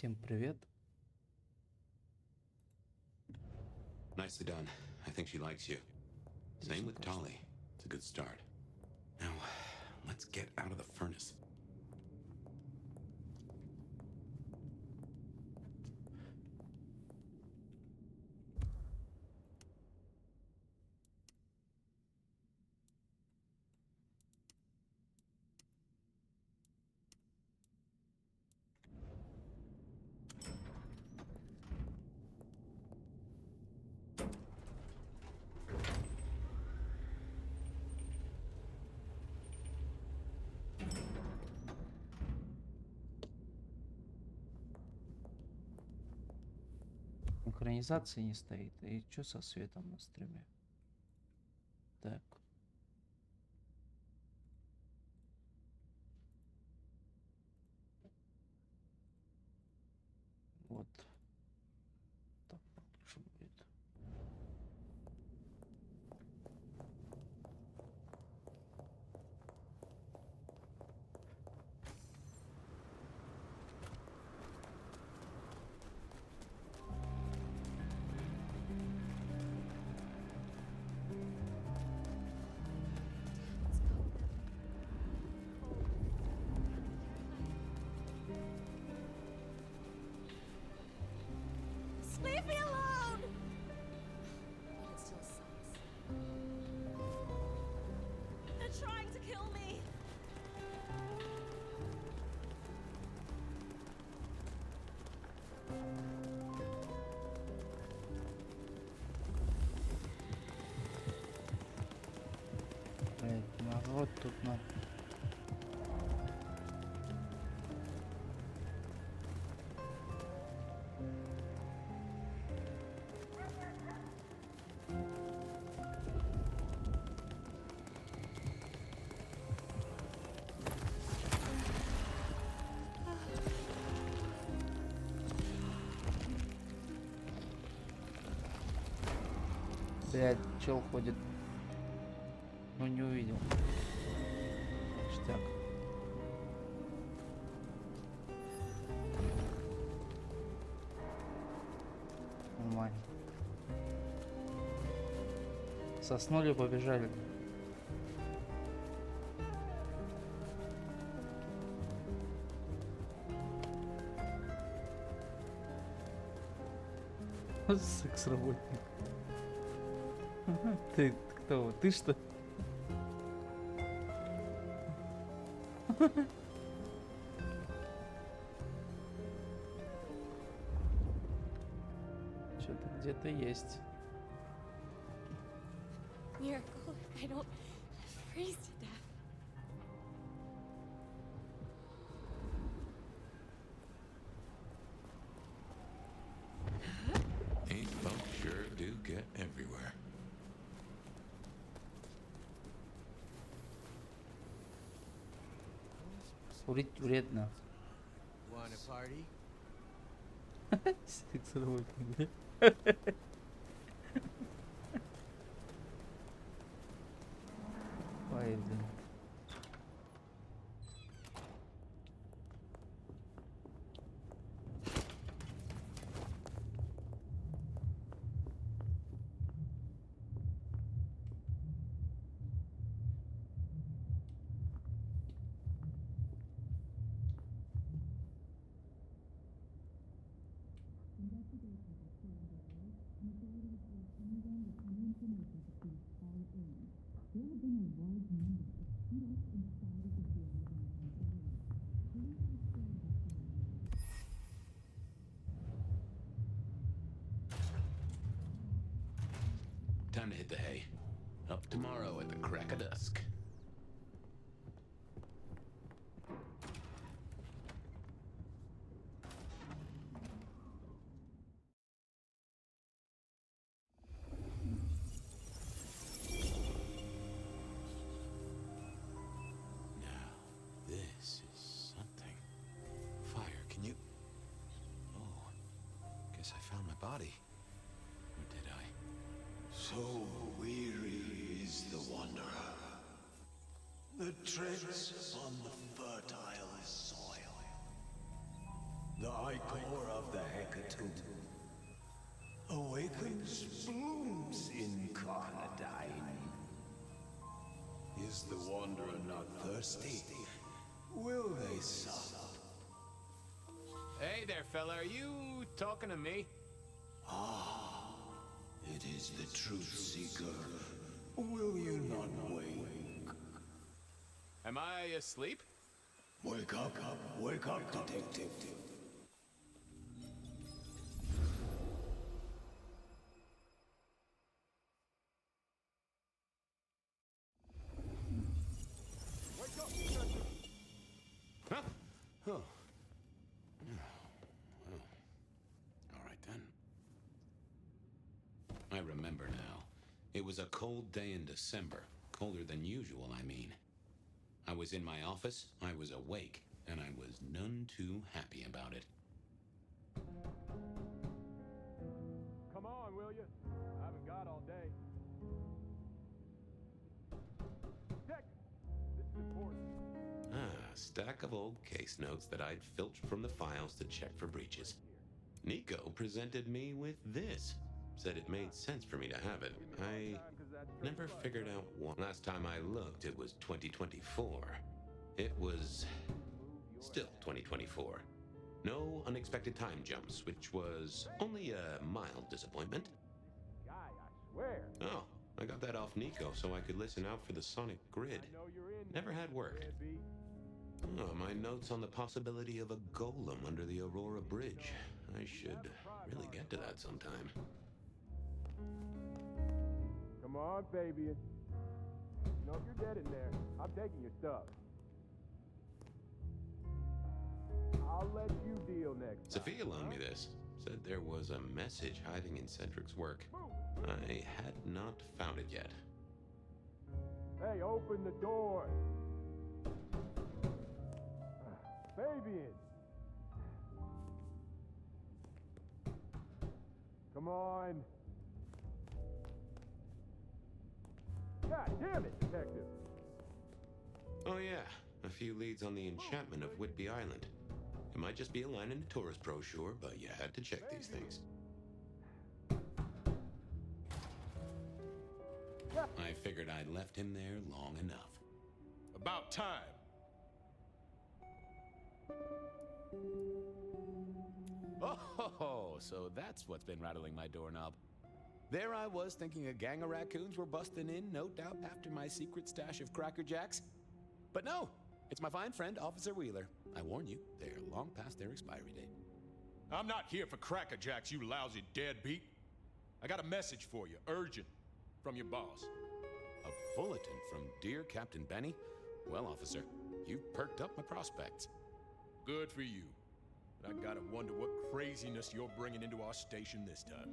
Всем привет. Nicely done. I think she likes you. Same with Dolly. It's a good start. Now, let's get out of the furnace. Синхронизации не стоит. И что со светом на стриме? Так. Вот. Так получше будет. Leave me alone! It still sucks. They're trying to kill me! Блять, народ тут на... Блять, чел ходит. Ну не увидел. Ништяк. Нормально. Соснули, побежали. Секс-работник. Ты кто? Ты что? Что-то где-то есть. Miracle, I don't freeze to death. These folks sure do get everywhere. Курить вредно. Want a party? Секс-работник, да? Пойдем. Time to hit the hay. Up tomorrow at the crack of dusk. Now, this is something. Fire, can you... Oh, guess I found my body. Or did I? So weary is the wanderer that treads on the fertile soil. The ichor of the hecatomb awakens blooms incarnadine. Is the wanderer not thirsty? Will they sup? Hey there, fella. Are you talking to me? It is the truth seeker. Will you not wake? Am I asleep? Wake up, detective. Huh? Oh. All right then. I remember now. It was a cold day in December. Colder than usual, I mean. I was in my office, I was awake, and I was none too happy about it. Come on, will you? I haven't got all day. Detective, this is important. A stack of old case notes that I'd filched from the files to check for breaches. Nico presented me with this. Said it made sense for me to have it. I never figured out why. Last time I looked, it was 2024. It was still 2024. No unexpected time jumps, which was only a mild disappointment. Guy, I swear. Oh, I got that off Nico so I could listen out for the sonic grid. I know you're in Never there, had worked. deadbeat. Oh, my notes on the possibility of a golem under the Aurora Bridge. I should really get to that sometime. Come on, Fabian. You know, if you're dead in there, I'm taking your stuff. I'll let you deal next time. Sophia loaned me this. Said there was a message hiding in Cedric's work. I had not found it yet. Hey, open the door. Fabian. Come on. God damn it, detective. Oh yeah, a few leads on the enchantment of Whitby Island. It might just be a line in the tourist brochure, but you had to check these things. I figured I'd left him there long enough. About time. Oh, so that's what's been rattling my doorknob. There I was thinking a gang of raccoons were busting in, no doubt after my secret stash of Cracker Jacks. But no, it's my fine friend, Officer Wheeler. I warn you, they're long past their expiry date. I'm not here for Cracker Jacks, you lousy deadbeat. I got a message for you, urgent, from your boss. A bulletin from dear Captain Benny? Well, officer, you've perked up my prospects. Good for you. But I gotta wonder what craziness you're bringing into our station this time.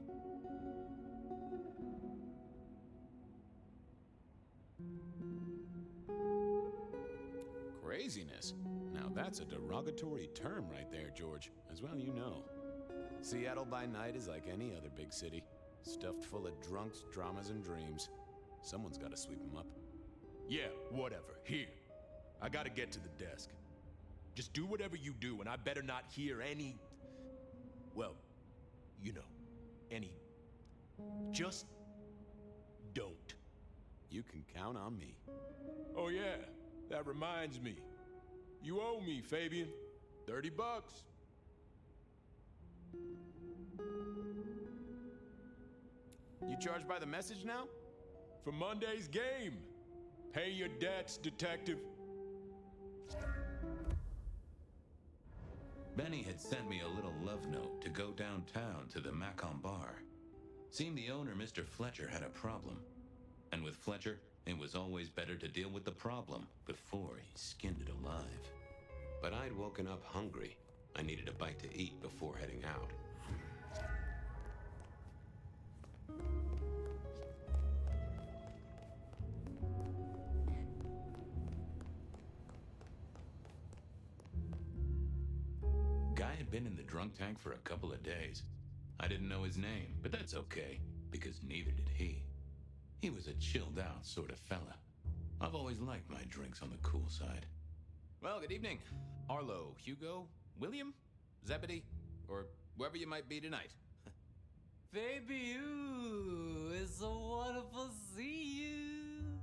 Craziness? Now that's a derogatory term right there, George. As well you know. Seattle by night is like any other big city. Stuffed full of drunks, dramas, and dreams. Someone's gotta sweep them up. Yeah, whatever. Here. I gotta get to the desk. Just do whatever you do, and I better not hear any... Well, you know, any... Just don't. You can count on me. Oh yeah, that reminds me. You owe me, Fabian. $30. You charged by the message now? For Monday's game. Pay your debts, detective. Benny had sent me a little love note to go downtown to the Macon bar. Seemed the owner, Mr. Fletcher, had a problem. And with Fletcher, it was always better to deal with the problem before he skinned it alive. But I'd woken up hungry. I needed a bite to eat before heading out. Guy had been in the drunk tank for a couple of days. I didn't know his name, but that's okay, because neither did he. He was a chilled out sort of fella. I've always liked my drinks on the cool side. Well, good evening. Arlo, Hugo, William? Zebedee, or whoever you might be tonight. Baby, you, it's so wonderful to see you.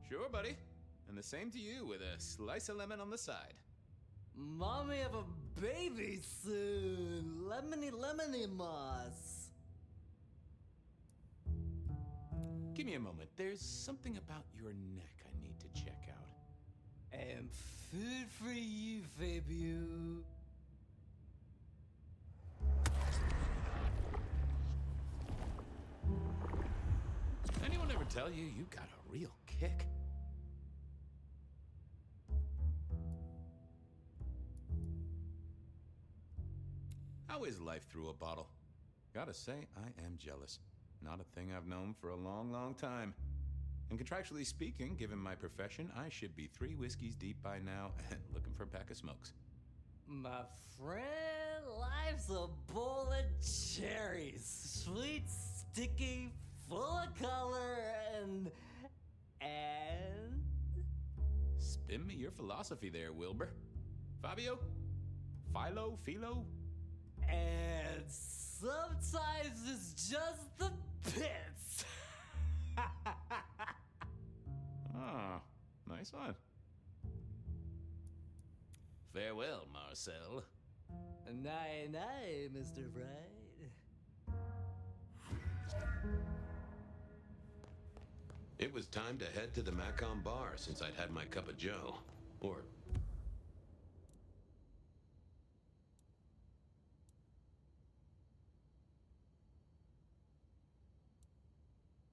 Sure, buddy. And the same to you with a slice of lemon on the side. Mommy have a baby soon. Lemony, lemony moss. Give me a moment. There's something about your neck I need to check out. And food for you, baby. Anyone ever tell you you got a real kick? How is life through a bottle? Gotta say, I am jealous. Not a thing I've known for a long, long time. And contractually speaking, given my profession, I should be 3 whiskeys deep by now and looking for a pack of smokes. My friend, life's a bowl of cherries. Sweet, sticky, full of color, and... Spin me your philosophy there, Wilbur. Fabio? Philo? And sometimes it's just the pits. Ah, nice one. Farewell, Marcel. Night, Mr. Bright. It was time to head to the Macon bar since I'd had my cup of joe. Or...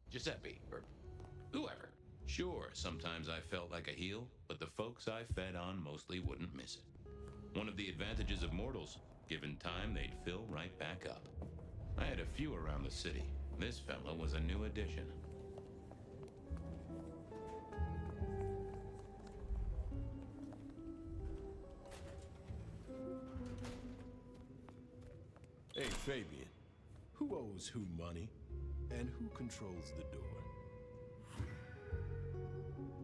Giuseppe, or whoever. Sure, sometimes I felt like a heel, but the folks I fed on mostly wouldn't miss it. One of the advantages of mortals, given time, they'd fill right back up. I had a few around the city. This fella was a new addition. Hey, Fabian. Who owes who money? And who controls the door?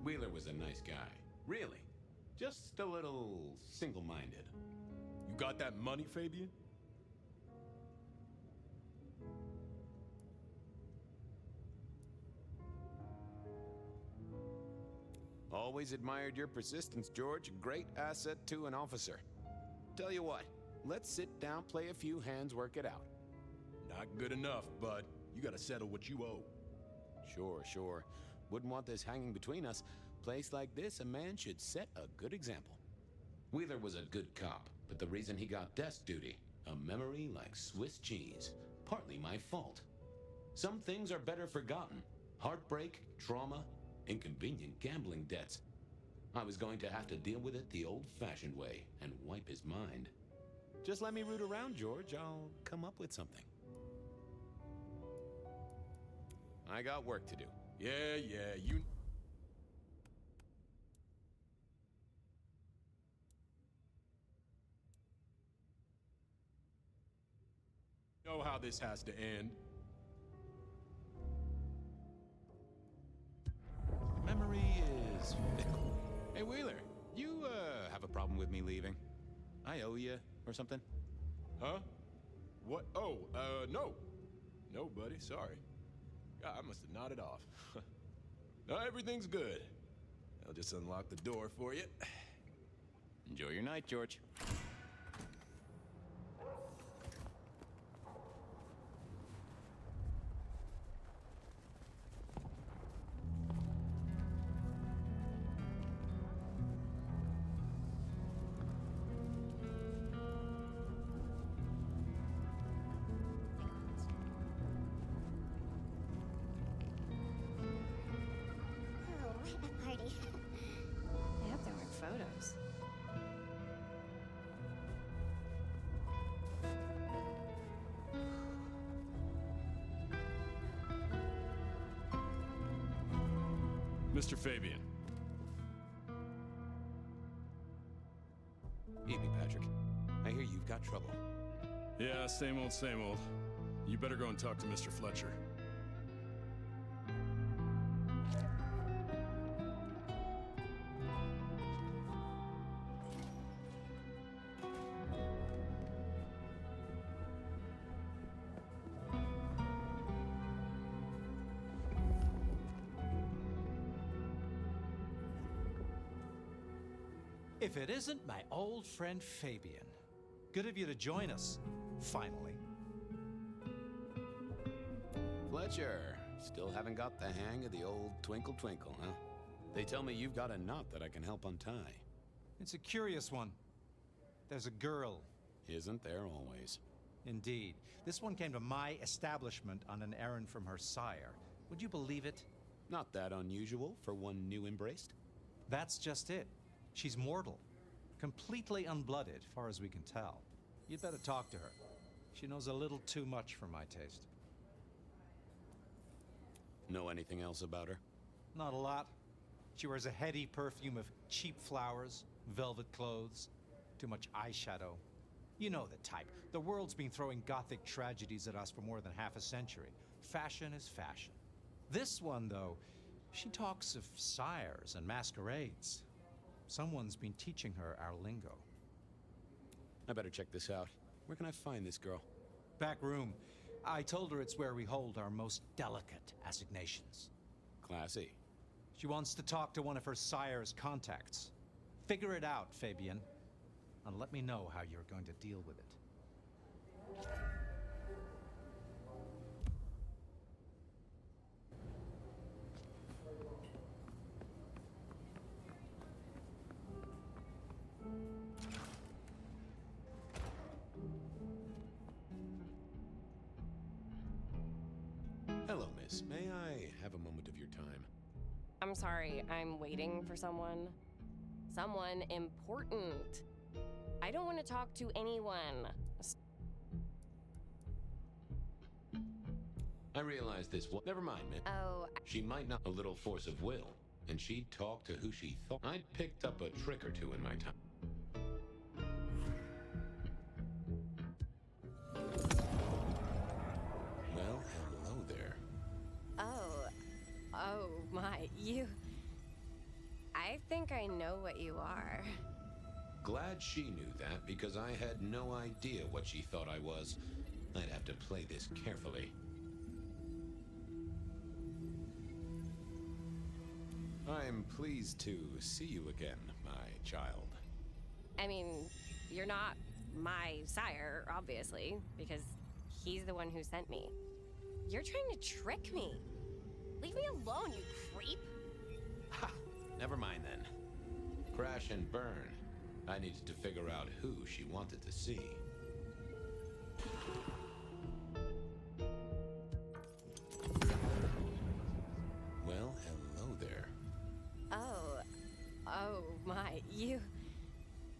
Wheeler was a nice guy. Really. Just a little single-minded. You got that money, Fabian? Always admired your persistence, George. Great asset to an officer. Tell you what, let's sit down, play a few hands, work it out. Not good enough, bud. You gotta settle what you owe. Sure. Wouldn't want this hanging between us. Place like this, a man should set a good example. Wheeler was a good cop, but the reason he got desk duty, a memory like Swiss cheese, partly my fault. Some things are better forgotten. Heartbreak, trauma, inconvenient gambling debts. I was going to have to deal with it the old-fashioned way and wipe his mind. Just let me root around, George. I'll come up with something. I got work to do. Yeah, you... know how this has to end. Memory is fickle. Hey, Wheeler, you, have a problem with me leaving? I owe you or something? Huh? What? Oh, no. No, buddy, sorry. God, I must have nodded off. No, everything's good. I'll just unlock the door for you. Enjoy your night, George. Oh, a party. I hope there weren't photos. Mr. Fabian. Evening, Patrick. I hear you've got trouble. Yeah, same old, same old. You better go and talk to Mr. Fletcher. If it isn't my old friend Fabian. Good of you to join us, finally. Fletcher, still haven't got the hang of the old twinkle twinkle, huh? They tell me you've got a knot that I can help untie. It's a curious one. There's a girl. Isn't there always? Indeed. This one came to my establishment on an errand from her sire. Would you believe it? Not that unusual for one new embraced. That's just it. She's mortal. Completely unblooded, far as we can tell. You'd better talk to her. She knows a little too much for my taste. Know anything else about her? Not a lot. She wears a heady perfume of cheap flowers, velvet clothes, too much eyeshadow. You know the type. The world's been throwing gothic tragedies at us for more than half a century. Fashion is fashion. This one, though, she talks of sires and masquerades. Someone's been teaching her our lingo. I better check this out. Where can I find this girl? Back room. I told her it's where we hold our most delicate assignations. Classy. She wants to talk to one of her sire's contacts. Figure it out, Fabian. And let me know how you're going to deal with it. Hello, miss. May I have a moment of your time? I'm sorry, I'm waiting for someone. Someone important. I don't want to talk to anyone. I realize this. Never mind, man. Oh, She might not a little force of will, and she talked to who she thought. I'd picked up a trick or two in my time. Well, hello there. oh my, you... I think I know what you are. Glad she knew that, because I had no idea what she thought I was. I'd have to play this carefully. I'm pleased to see you again, my child. I mean, you're not my sire, obviously, because he's the one who sent me. You're trying to trick me. Leave me alone, you creep. Ha! Never mind then. Crash and burn. I needed to figure out who she wanted to see. Well, hello there. Oh my, you...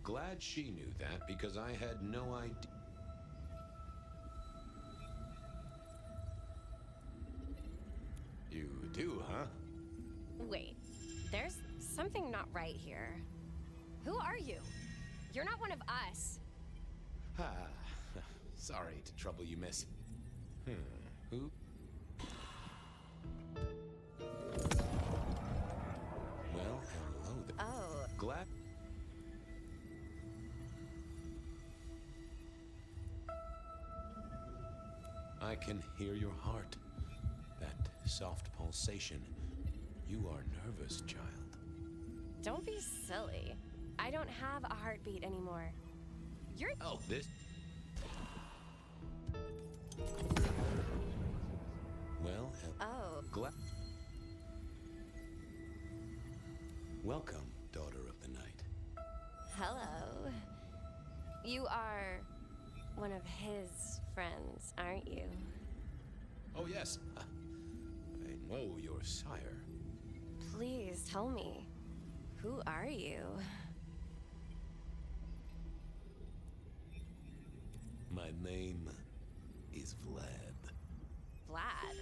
Glad she knew that, because I had no idea. You do, huh? Wait, there's something not right here. Who are you? You're not one of us. Ah, sorry to trouble you, miss. Who? Well, hello there. Oh, Glad. I can hear your heart. That soft pulsation. You are nervous, child. don't be silly. I don't have a heartbeat anymore. You're... Oh, this. Well, Oh, glad. Welcome, daughter of the night. hello. You are one of his friends, aren't you? Oh, yes. I know your sire. Please tell me. Who are you? My name is Vlad. Vlad.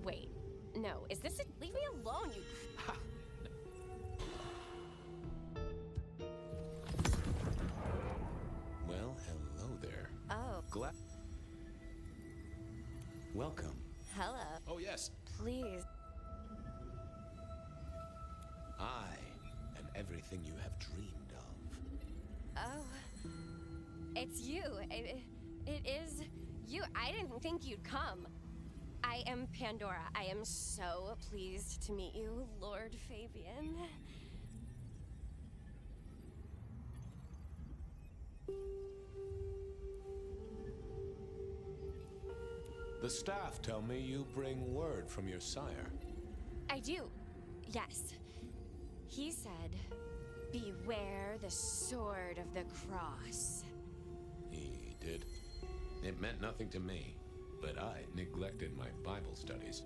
Wait. No, is this a... Leave me alone, you... Ha! Well, hello there. Oh, Glad. Welcome. hello. Oh, yes. Please. I am everything you have dreamed of. Oh, it's you. It is you. I didn't think you'd come. I am Pandora. I am so pleased to meet you, Lord Fabian. The staff tell me you bring word from your sire. I do, yes. He said, beware the sword of the cross. He did. It meant nothing to me, but I neglected my Bible studies.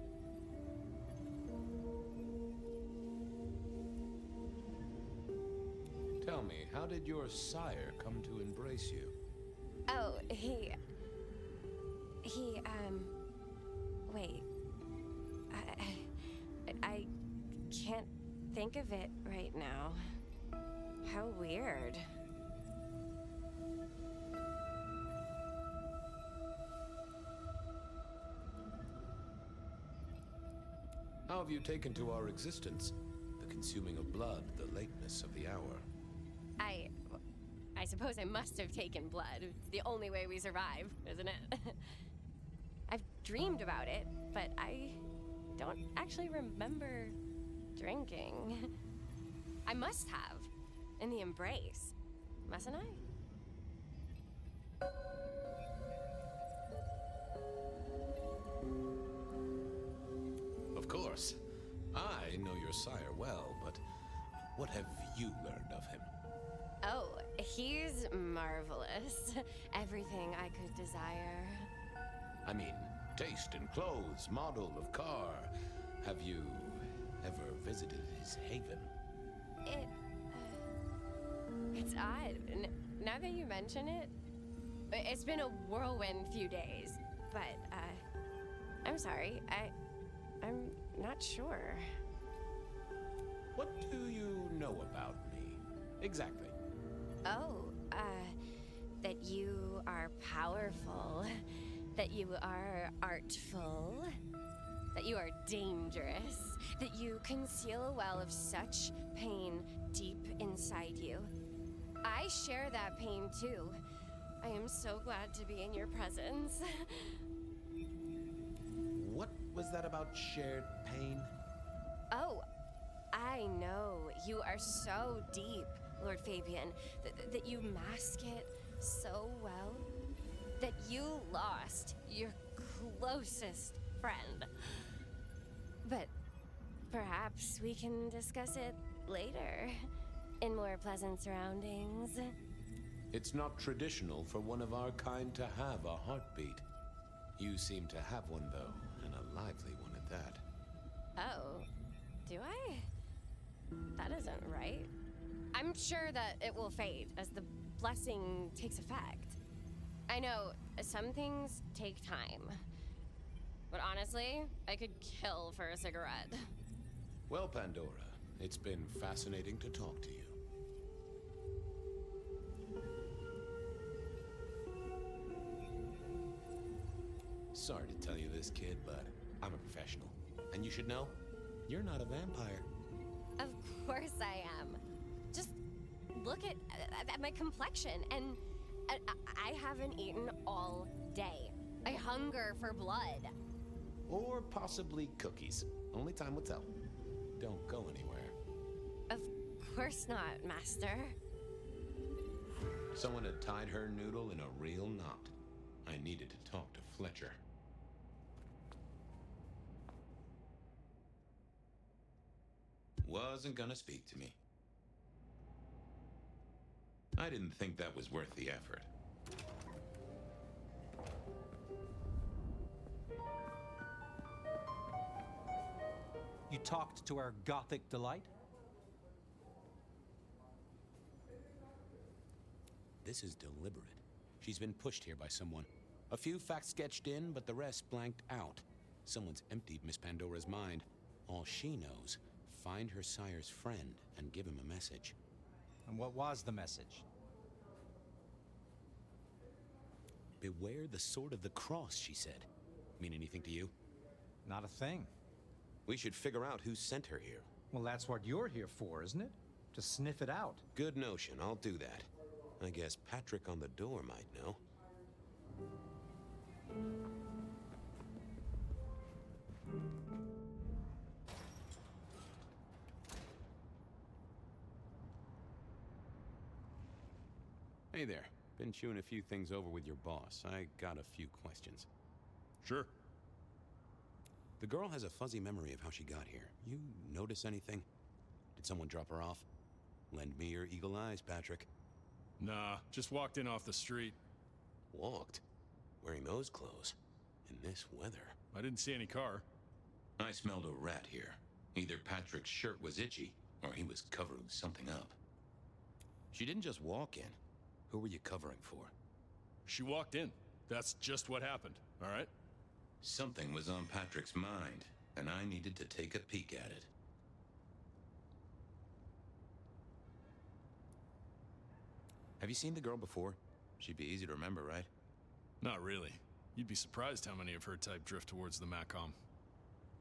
Tell me, how did your sire come to embrace you? Oh, wait. I can't think of it right now. How weird. How have you taken to our existence? The consuming of blood, the lateness of the hour. I suppose I must have taken blood. It's the only way we survive, isn't it? I've dreamed about it, but I don't actually remember drinking. I must have. In the embrace. Mustn't I? Of course. I know your sire well, but what have you learned of him? Oh, he's marvelous. Everything I could desire. I mean, taste in clothes, model of car. Have you ever visited his haven? It's odd. Now that you mention it, it's been a whirlwind few days. But, I'm sorry. I'm not sure. What do you know about me? Exactly. Oh, that you are powerful, that you are artful, that you are dangerous, that you conceal a well of such pain deep inside you. I share that pain too. I am so glad to be in your presence. What was that about shared pain? Oh, I know. You are so deep, Lord Fabian, that you mask it so well, that you lost your closest friend. But perhaps we can discuss it later, in more pleasant surroundings. It's not traditional for one of our kind to have a heartbeat. You seem to have one, though, and a lively one at that. Oh, do I? That isn't right. I'm sure that it will fade as the blessing takes effect. I know some things take time. But honestly, I could kill for a cigarette. Well, Pandora, it's been fascinating to talk to you. Sorry to tell you this, kid, but I'm a professional. And you should know, you're not a vampire. Of course I am. Just look at my complexion, and I haven't eaten all day. I hunger for blood. Or possibly cookies. Only time will tell. Don't go anywhere. Of course not, Master. Someone had tied her noodle in a real knot. I needed to talk to Fletcher. Wasn't gonna speak to me. I didn't think that was worth the effort. You talked to our Gothic delight? This is deliberate. She's been pushed here by someone. A few facts sketched in, but the rest blanked out. Someone's emptied Miss Pandora's mind. All she knows, find her sire's friend and give him a message. And what was the message? Beware the sword of the cross, she said. Mean anything to you? Not a thing. We should figure out who sent her here. Well, that's what you're here for, isn't it? To sniff it out. Good notion, I'll do that. I guess Patrick on the door might know. Hey there. Been chewing a few things over with your boss. I got a few questions. Sure. The girl has a fuzzy memory of how she got here. You notice anything? Did someone drop her off? Lend me your eagle eyes, Patrick. Nah, just walked in off the street. Walked? Wearing those clothes? In this weather? I didn't see any car. I smelled a rat here. Either Patrick's shirt was itchy, or he was covering something up. She didn't just walk in. Who were you covering for? She walked in. That's just what happened, all right? Something was on Patrick's mind, and I needed to take a peek at it. Have you seen the girl before? She'd be easy to remember, right? Not really. You'd be surprised how many of her type drift towards the Macom.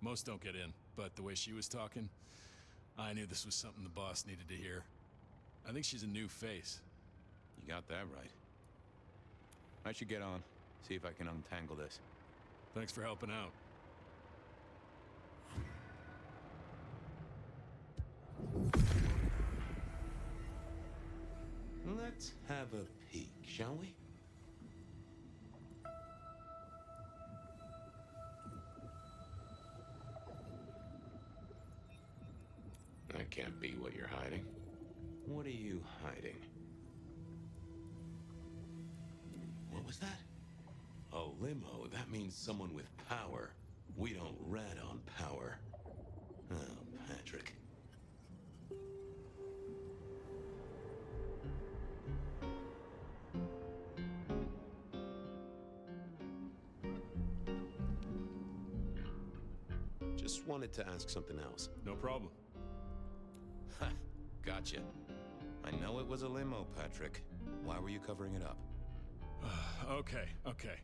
Most don't get in, but the way she was talking, I knew this was something the boss needed to hear. I think she's a new face. You got that right. I should get on, see if I can untangle this. Thanks for helping out. Let's have a peek, shall we? That can't be what you're hiding. What are you hiding? What was that? A limo. That means someone with power. We don't rat on power. Oh, Patrick. Just wanted to ask something else. No problem. Ha! Gotcha. I know it was a limo, Patrick. Why were you covering it up? Okay.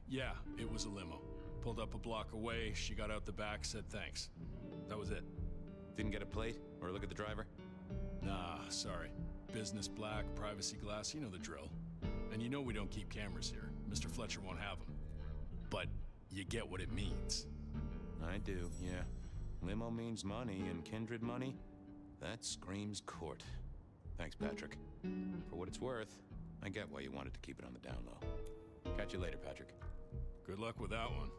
Yeah, it was a limo. Pulled up a block away, she got out the back, said thanks. That was it. Didn't get a plate or look at the driver? Nah, sorry. Business black, privacy glass, you know the drill. And you know we don't keep cameras here. Mr. Fletcher won't have them. But you get what it means. I do, yeah. Limo means money, and kindred money? That screams court. Thanks, Patrick. For what it's worth, I get why you wanted to keep it on the down low. Catch you later, Patrick. Good luck with that one.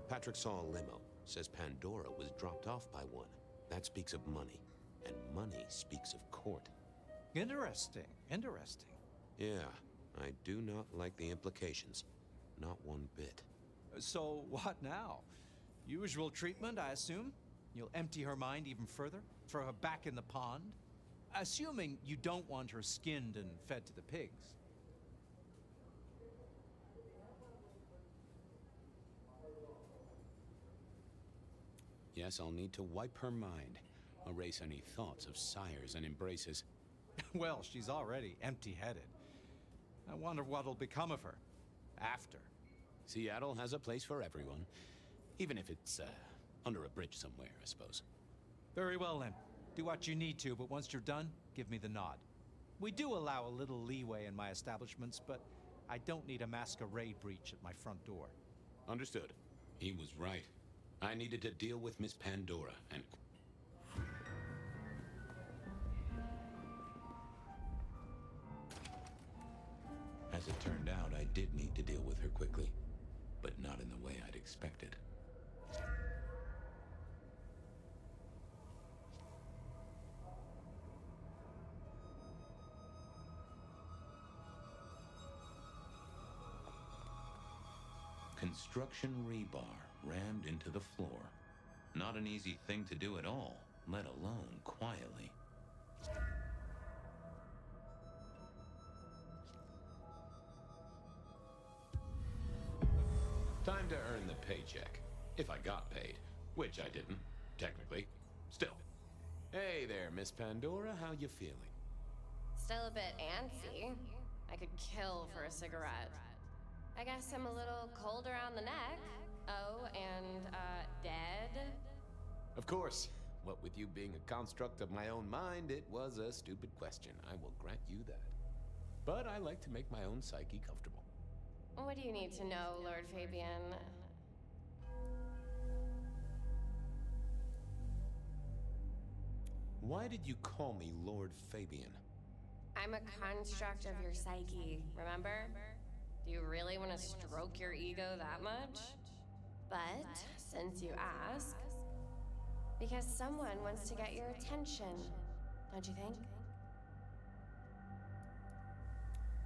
Patrick saw a limo. Says Pandora was dropped off by one. That speaks of money. And money speaks of court. Interesting. Yeah, I do not like the implications. Not one bit. So, what now? Usual treatment, I assume? You'll empty her mind even further? Throw her back in the pond? Assuming you don't want her skinned and fed to the pigs. Yes, I'll need to wipe her mind. Erase any thoughts of sires and embraces. Well, she's already empty-headed. I wonder what'll become of her. After. Seattle has a place for everyone. Even if it's, under a bridge somewhere, I suppose. Very well, then. Do what you need to, but once you're done, give me the nod. We do allow a little leeway in my establishments, but I don't need a masquerade breach at my front door. Understood. He was right. I needed to deal with Miss Pandora, and... As it turned out, I did need to deal with her quickly, but not in the way I'd expected. Construction rebar rammed into the floor. Not an easy thing to do at all, let alone quietly. Time to earn the paycheck. If I got paid, which I didn't, technically. Still. Hey there, Miss Pandora, how you feeling? Still a bit antsy. I could kill for a cigarette. I guess I'm a little cold around the neck. Oh, and, dead? Of course. What with you being a construct of my own mind, it was a stupid question. I will grant you that. But I like to make my own psyche comfortable. What do you need to know, Lord Fabian? Why did you call me Lord Fabian? I'm a construct of your psyche, remember? Do you really want to stroke your ego that much? But, since you ask, because someone wants to get your attention, don't you think?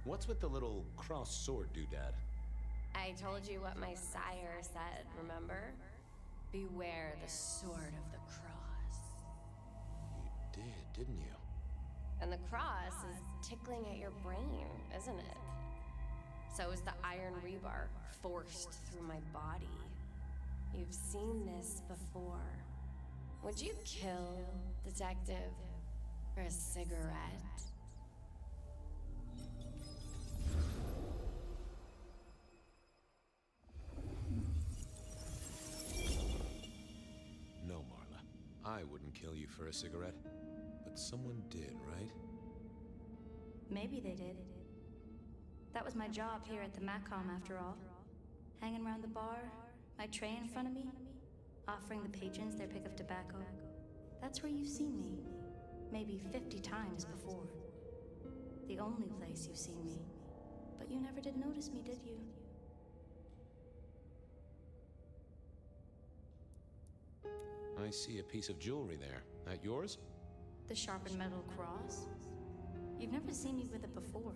What's with the little cross sword doodad? I told you what my sire said, remember? Beware the sword of the cross. You did, didn't you? And the cross is tickling at your brain, isn't it? So is the iron rebar forced through my body. You've seen this before. Would you kill, detective, for a cigarette? No, Marla. I wouldn't kill you for a cigarette. But someone did, right? Maybe they did. That was my job here at the MACOM, after all. Hanging around the bar, my tray in front of me, offering the patrons their pick of tobacco. That's where you've seen me. Maybe 50 times before. The only place you've seen me. But you never did notice me, did you? I see a piece of jewelry there. That yours? The sharpened metal cross? You've never seen me with it before.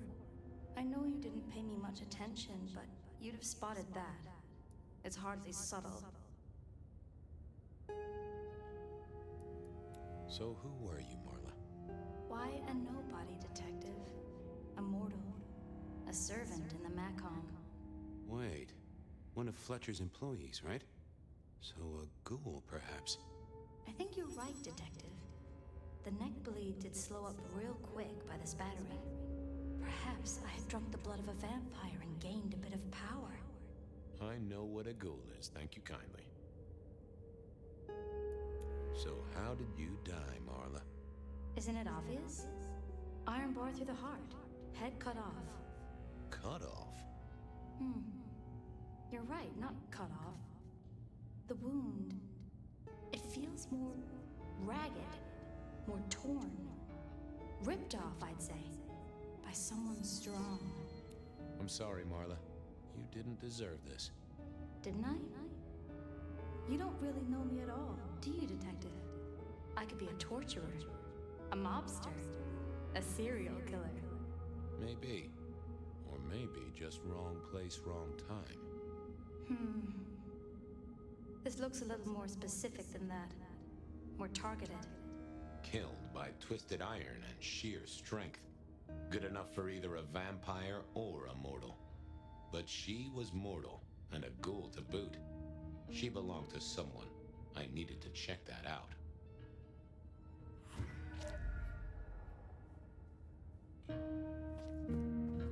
I know you didn't pay me much attention, but you'd have spotted that. It's hardly subtle. So who were you, Marla? Why a nobody, detective? A mortal. A servant in the MACOM. Wait. One of Fletcher's employees, right? So a ghoul, perhaps. I think you're right, detective. The neck bleed did slow up real quick by the spattering. Perhaps I had drunk the blood of a vampire and gained a bit of power. I know what a ghoul is, thank you kindly. So how did you die, Marla? Isn't it obvious? Iron bar through the heart. Head cut off. Cut off? You're right, not cut off. The wound, it feels more ragged, more torn. Ripped off, I'd say, by someone strong. I'm sorry, Marla. You didn't deserve this. Didn't I? You don't really know me at all, do you, detective? I could be a torturer, a mobster, a serial killer. Maybe. Or maybe just wrong place, wrong time. This looks a little more specific than that. More targeted. Killed by twisted iron and sheer strength. Good enough for either a vampire or a mortal. But she was mortal, and a ghoul to boot. She belonged to someone. I needed to check that out.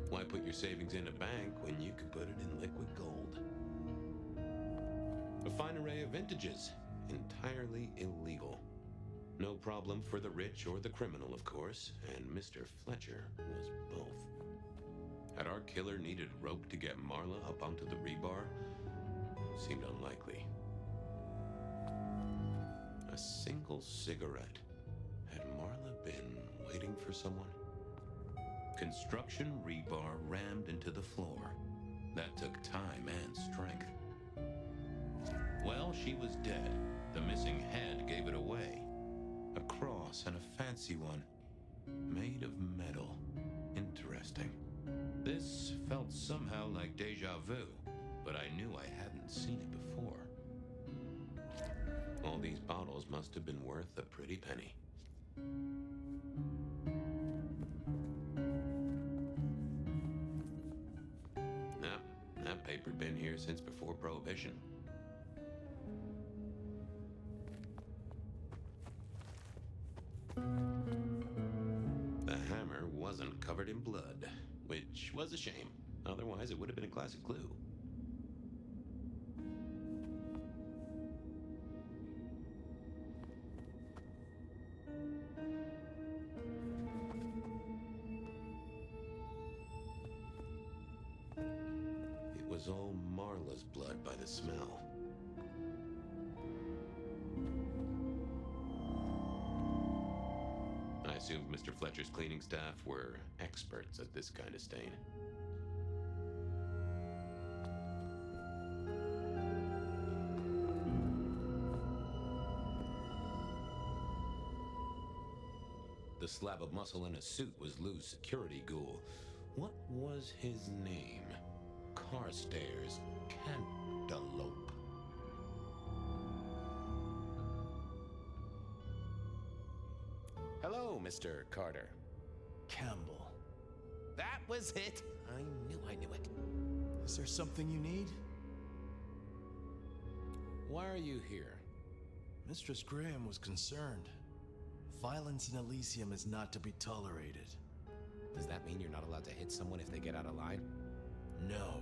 Why put your savings in a bank when you could put it in liquid gold? A fine array of vintages, entirely illegal. No problem for the rich or the criminal, of course, and Mr. Fletcher was both. Had our killer needed rope to get Marla up onto the rebar? Seemed unlikely. A single cigarette. Had Marla been waiting for someone? Construction rebar rammed into the floor. That took time and strength. Well, she was dead. The missing head gave it away. A cross and a fancy one. Made of metal. Interesting. This felt somehow like deja vu, but I knew I hadn't seen it before. All these bottles must have been worth a pretty penny. That paper'd been here since before Prohibition. The hammer wasn't covered in blood, which was a shame. Otherwise, it would have been a classic clue. It was all Marla's blood by the smell. assumed Mr. Fletcher's cleaning staff were experts at this kind of stain. The slab of muscle in a suit was Lou's security ghoul. What was his name? Carstairs Cantaloupe. Hello, Mr. Carter. Campbell. That was it. I knew it. Is there something you need? Why are you here? Mistress Graham was concerned. Violence in Elysium is not to be tolerated. Does that mean you're not allowed to hit someone if they get out of line? No.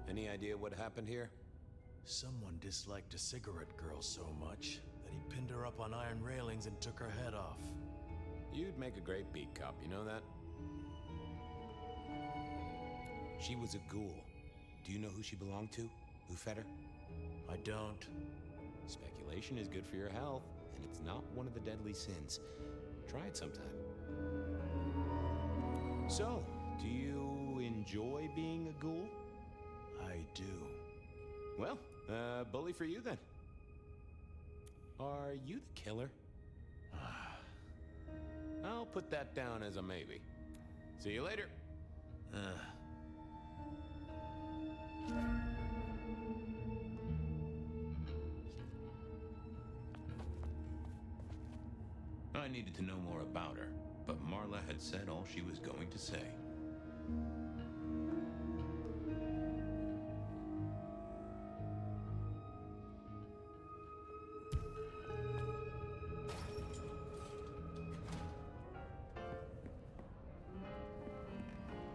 Any idea what happened here? Someone disliked a cigarette girl so much that he pinned her up on iron railings and took her head off. You'd make a great beat cop, you know that? She was a ghoul. Do you know who she belonged to? Who fed her? I don't. Speculation is good for your health, and it's not one of the deadly sins. Try it sometime. So, do you enjoy being a ghoul? I do. Well, bully for you then. Are you the killer? I'll put that down as a maybe. See you later. I needed to know more about her, but Marla had said all she was going to say.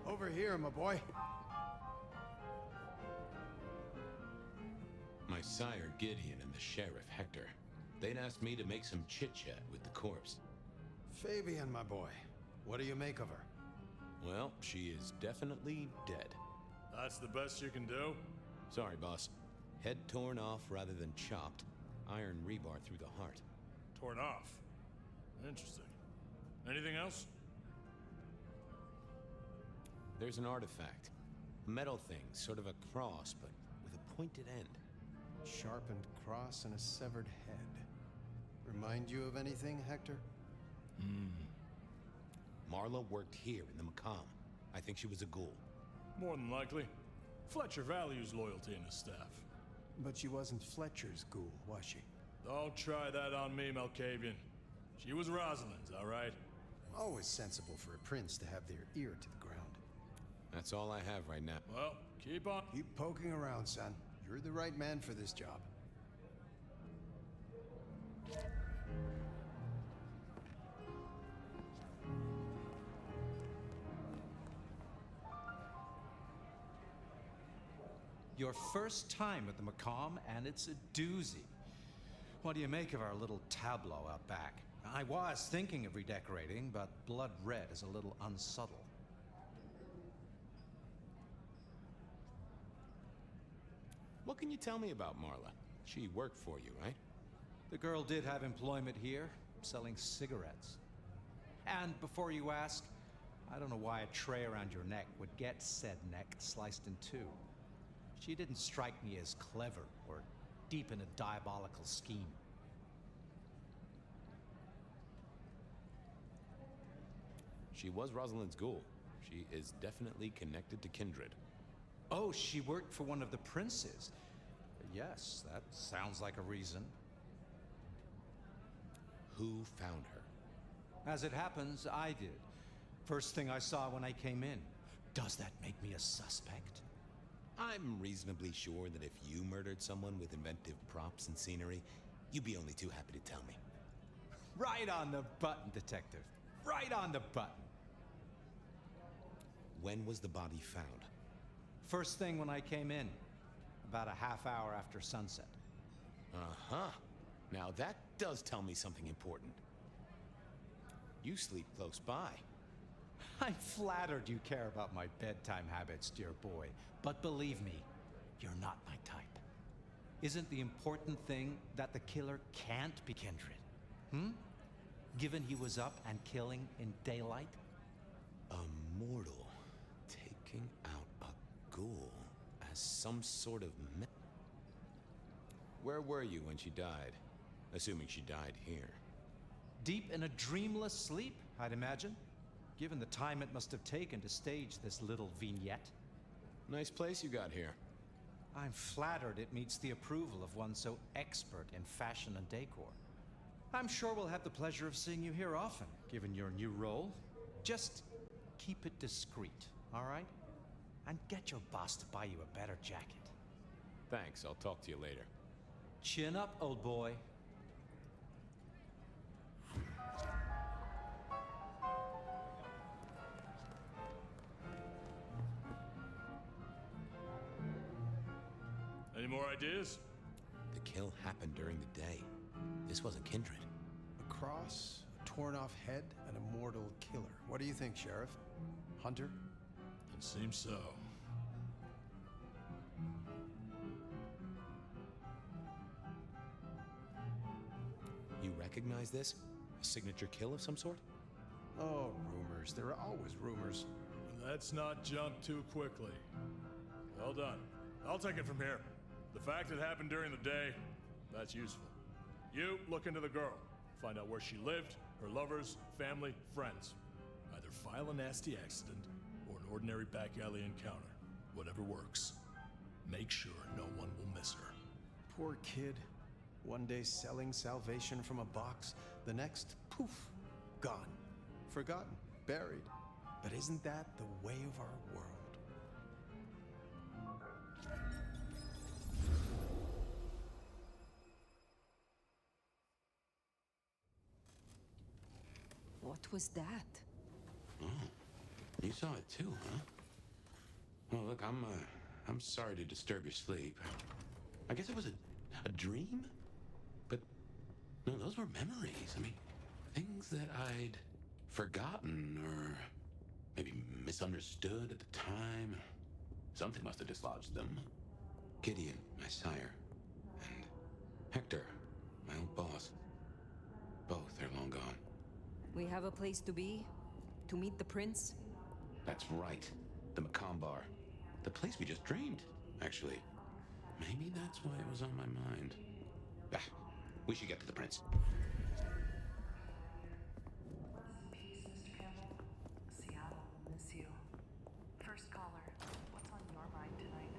Over here, my boy. My sire Gideon and the sheriff Hector. They'd asked me to make some chit-chat with the corpse. Fabian, my boy. What do you make of her? Well, she is definitely dead. That's the best you can do? Sorry, boss. Head torn off rather than chopped. Iron rebar through the heart. Torn off. Interesting. Anything else? There's an artifact. A metal thing, sort of a cross, but with a pointed end. Sharpened cross and a severed head. Remind you of anything, Hector? Marla worked here in the Macomb. I think she was a ghoul. More than likely. Fletcher values loyalty in his staff. But she wasn't Fletcher's ghoul, was she? Don't try that on me, Malkavian. She was Rosalind's, all right? Always sensible for a prince to have their ear to the ground. That's all I have right now. Well, keep on. Keep poking around, son. You're the right man for this job. Your first time at the Macomb, and it's a doozy. What do you make of our little tableau out back? I was thinking of redecorating, but blood red is a little unsubtle. What can you tell me about Marla? She worked for you, right? The girl did have employment here, selling cigarettes. And before you ask, I don't know why a tray around your neck would get said neck sliced in two. She didn't strike me as clever or deep in a diabolical scheme. She was Rosalind's ghoul. She is definitely connected to kindred. Oh, she worked for one of the princes. Yes, that sounds like a reason. Who found her? As it happens, I did. First thing I saw when I came in. Does that make me a suspect? I'm reasonably sure that if you murdered someone with inventive props and scenery, you'd be only too happy to tell me. Right on the button, detective. Right on the button. When was the body found? First thing when I came in. About a half hour after sunset. Uh-huh. Now that does tell me something important. You sleep close by. I'm flattered you care about my bedtime habits, dear boy. But believe me, you're not my type. Isn't the important thing that the killer can't be kindred? Given he was up and killing in daylight? A mortal taking out a ghoul as some sort of Where were you when she died? Assuming she died here. Deep in a dreamless sleep, I'd imagine. Given the time it must have taken to stage this little vignette. Nice place you got here. I'm flattered it meets the approval of one so expert in fashion and decor. I'm sure we'll have the pleasure of seeing you here often, given your new role. Just keep it discreet, all right? And get your boss to buy you a better jacket. Thanks, I'll talk to you later. Chin up, old boy. Any more ideas? The kill happened during the day. This wasn't kindred. A cross, a torn-off head, and a mortal killer. What do you think, Sheriff? Hunter? It seems so. You recognize this? A signature kill of some sort? Oh, rumors. There are always rumors. Let's not jump too quickly. Well done. I'll take it from here. The fact it happened during the day, that's useful. You look into the girl. Find out where she lived, her lovers, family, friends. Either file a nasty accident or an ordinary back alley encounter. Whatever works. Make sure no one will miss her. Poor kid. One day selling salvation from a box, the next, poof, gone. Forgotten, buried. But isn't that the way of our world? What was that? Oh, you saw it too, huh? Well, look, I'm sorry to disturb your sleep. I guess it was a dream? But, no, those were memories. I mean, things that I'd forgotten or maybe misunderstood at the time. Something must have dislodged them. Gideon, my sire, and Hector, my old boss. Both are long gone. We have a place to be? To meet the prince? That's right. The Macomb Bar. The place we just dreamed, actually. Maybe that's why it was on my mind. Ah, we should get to the prince. Peace, Mr. Campbell. Seattle will miss you. First caller, what's on your mind tonight?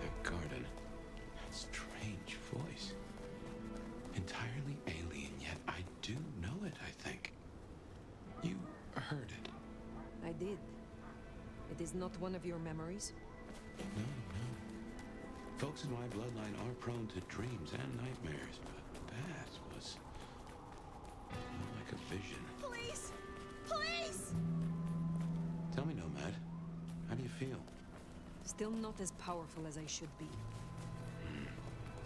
That garden. That strange voice. Entirely alien, yet I do know it, I think. You heard it. I did. It is not one of your memories? No. Folks in my bloodline are prone to dreams and nightmares, but that was more like a vision. Please! Please! Tell me, Nomad, how do you feel? Still not as powerful as I should be.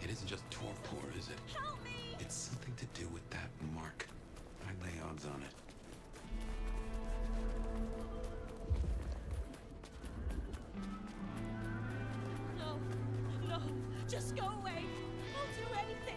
It isn't just torpor, is it? Help me! It's something to do with that mark. I lay odds on it. No, just go away. I'll do anything.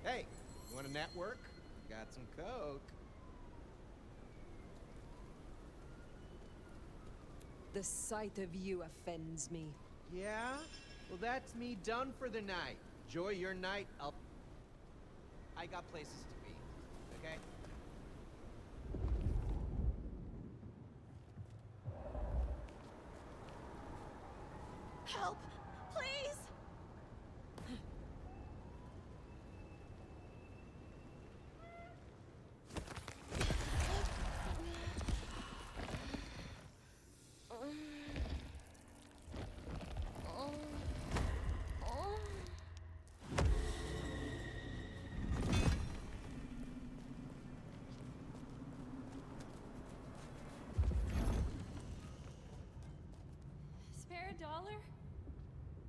Hey, you want to network? Got some coke. The sight of you offends me. Yeah? Well, that's me done for the night. Enjoy your night. I got places to be, okay? Help! Please! Spare a dollar?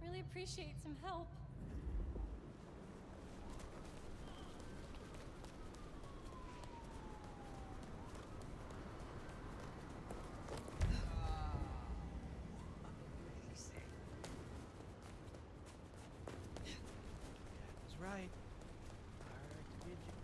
Really appreciate some help. That's right. Hard to get you.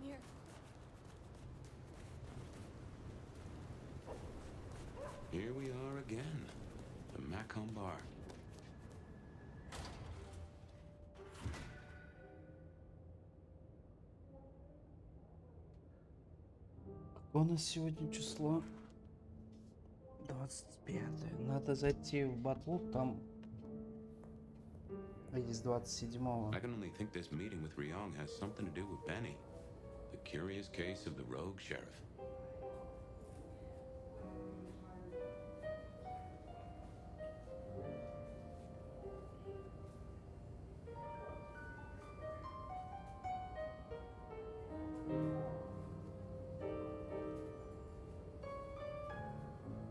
Here. Here we are again. The Macomb Bar. Какое у нас сегодня число? 25. Надо зайти в батл, там есть 27-го. I can only think this meeting with Ryong has something to do with Benny. The curious case of the rogue sheriff.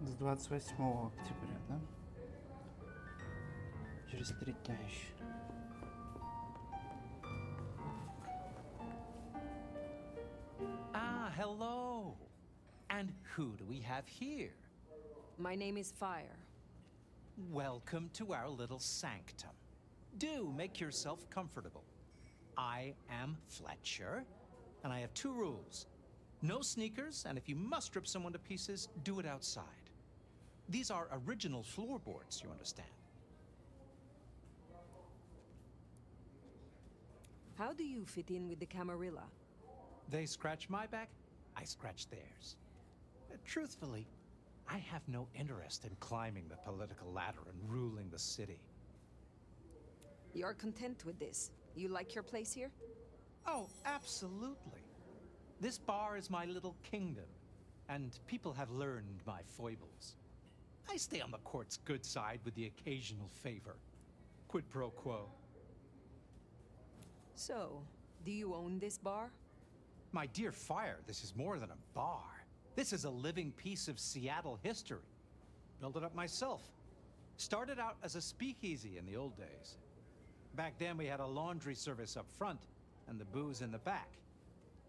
С 28 октября, да? Через 3 дня еще. Ah, hello. And who do we have here? My name is Fire. Welcome to our little sanctum. Do make yourself comfortable. I am Fletcher, and I have 2 rules. No sneakers, and if you must rip someone to pieces, do it outside. These are original floorboards, you understand. How do you fit in with the Camarilla? They scratch my back, I scratch theirs. Truthfully, I have no interest in climbing the political ladder and ruling the city. You're content with this? You like your place here? Oh, absolutely. This bar is my little kingdom, and people have learned my foibles. I stay on the court's good side with the occasional favor. Quid pro quo. So, do you own this bar? My dear Fire, this is more than a bar. This is a living piece of Seattle history. Built it up myself. Started out as a speakeasy in the old days. Back then we had a laundry service up front and the booze in the back.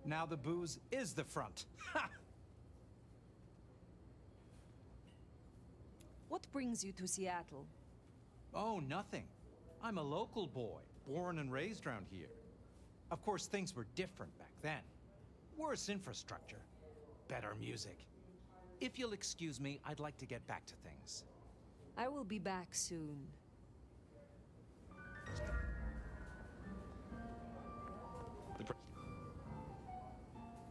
Now the booze is the front. Ha! What brings you to Seattle? Oh, nothing. I'm a local boy, born and raised around here. Of course, things were different back then. Worse infrastructure, better music. If you'll excuse me, I'd like to get back to things. I will be back soon.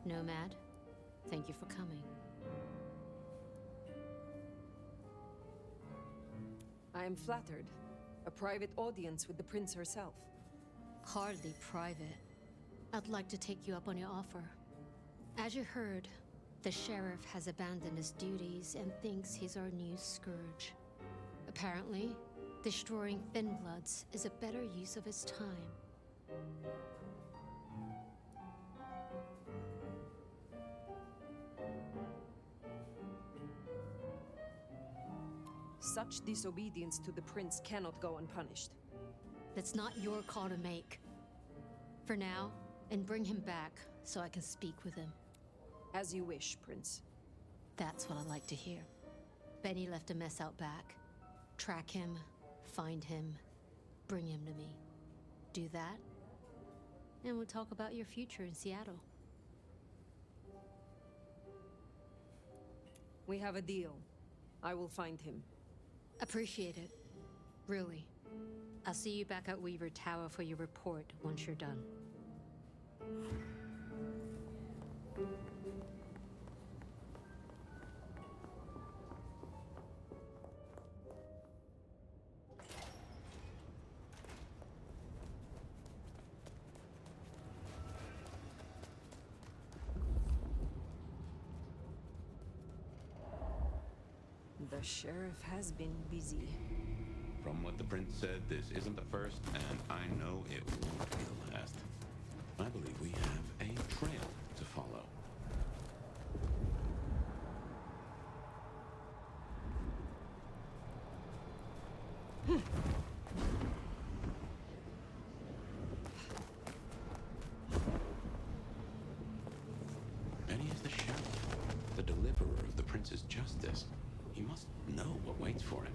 Nomad, thank you for coming. I am flattered. A private audience with the prince herself. Hardly private. I'd like to take you up on your offer. As you heard, the sheriff has abandoned his duties and thinks he's our new scourge. Apparently, destroying Thin Bloods is a better use of his time. Such disobedience to the prince cannot go unpunished. That's not your call to make. For now, and bring him back so I can speak with him. As you wish, Prince. That's what I like to hear. Benny left a mess out back. Track him, find him, bring him to me. Do that, and we'll talk about your future in Seattle. We have a deal. I will find him. Appreciate it. Really. I'll see you back at Weaver Tower for your report once you're done. The sheriff has been busy. From what the prince said, this isn't the first, and I know it won't be the last. I believe we have a trail to follow. Benny is the sheriff, the deliverer of the prince's justice. He must know what waits for him.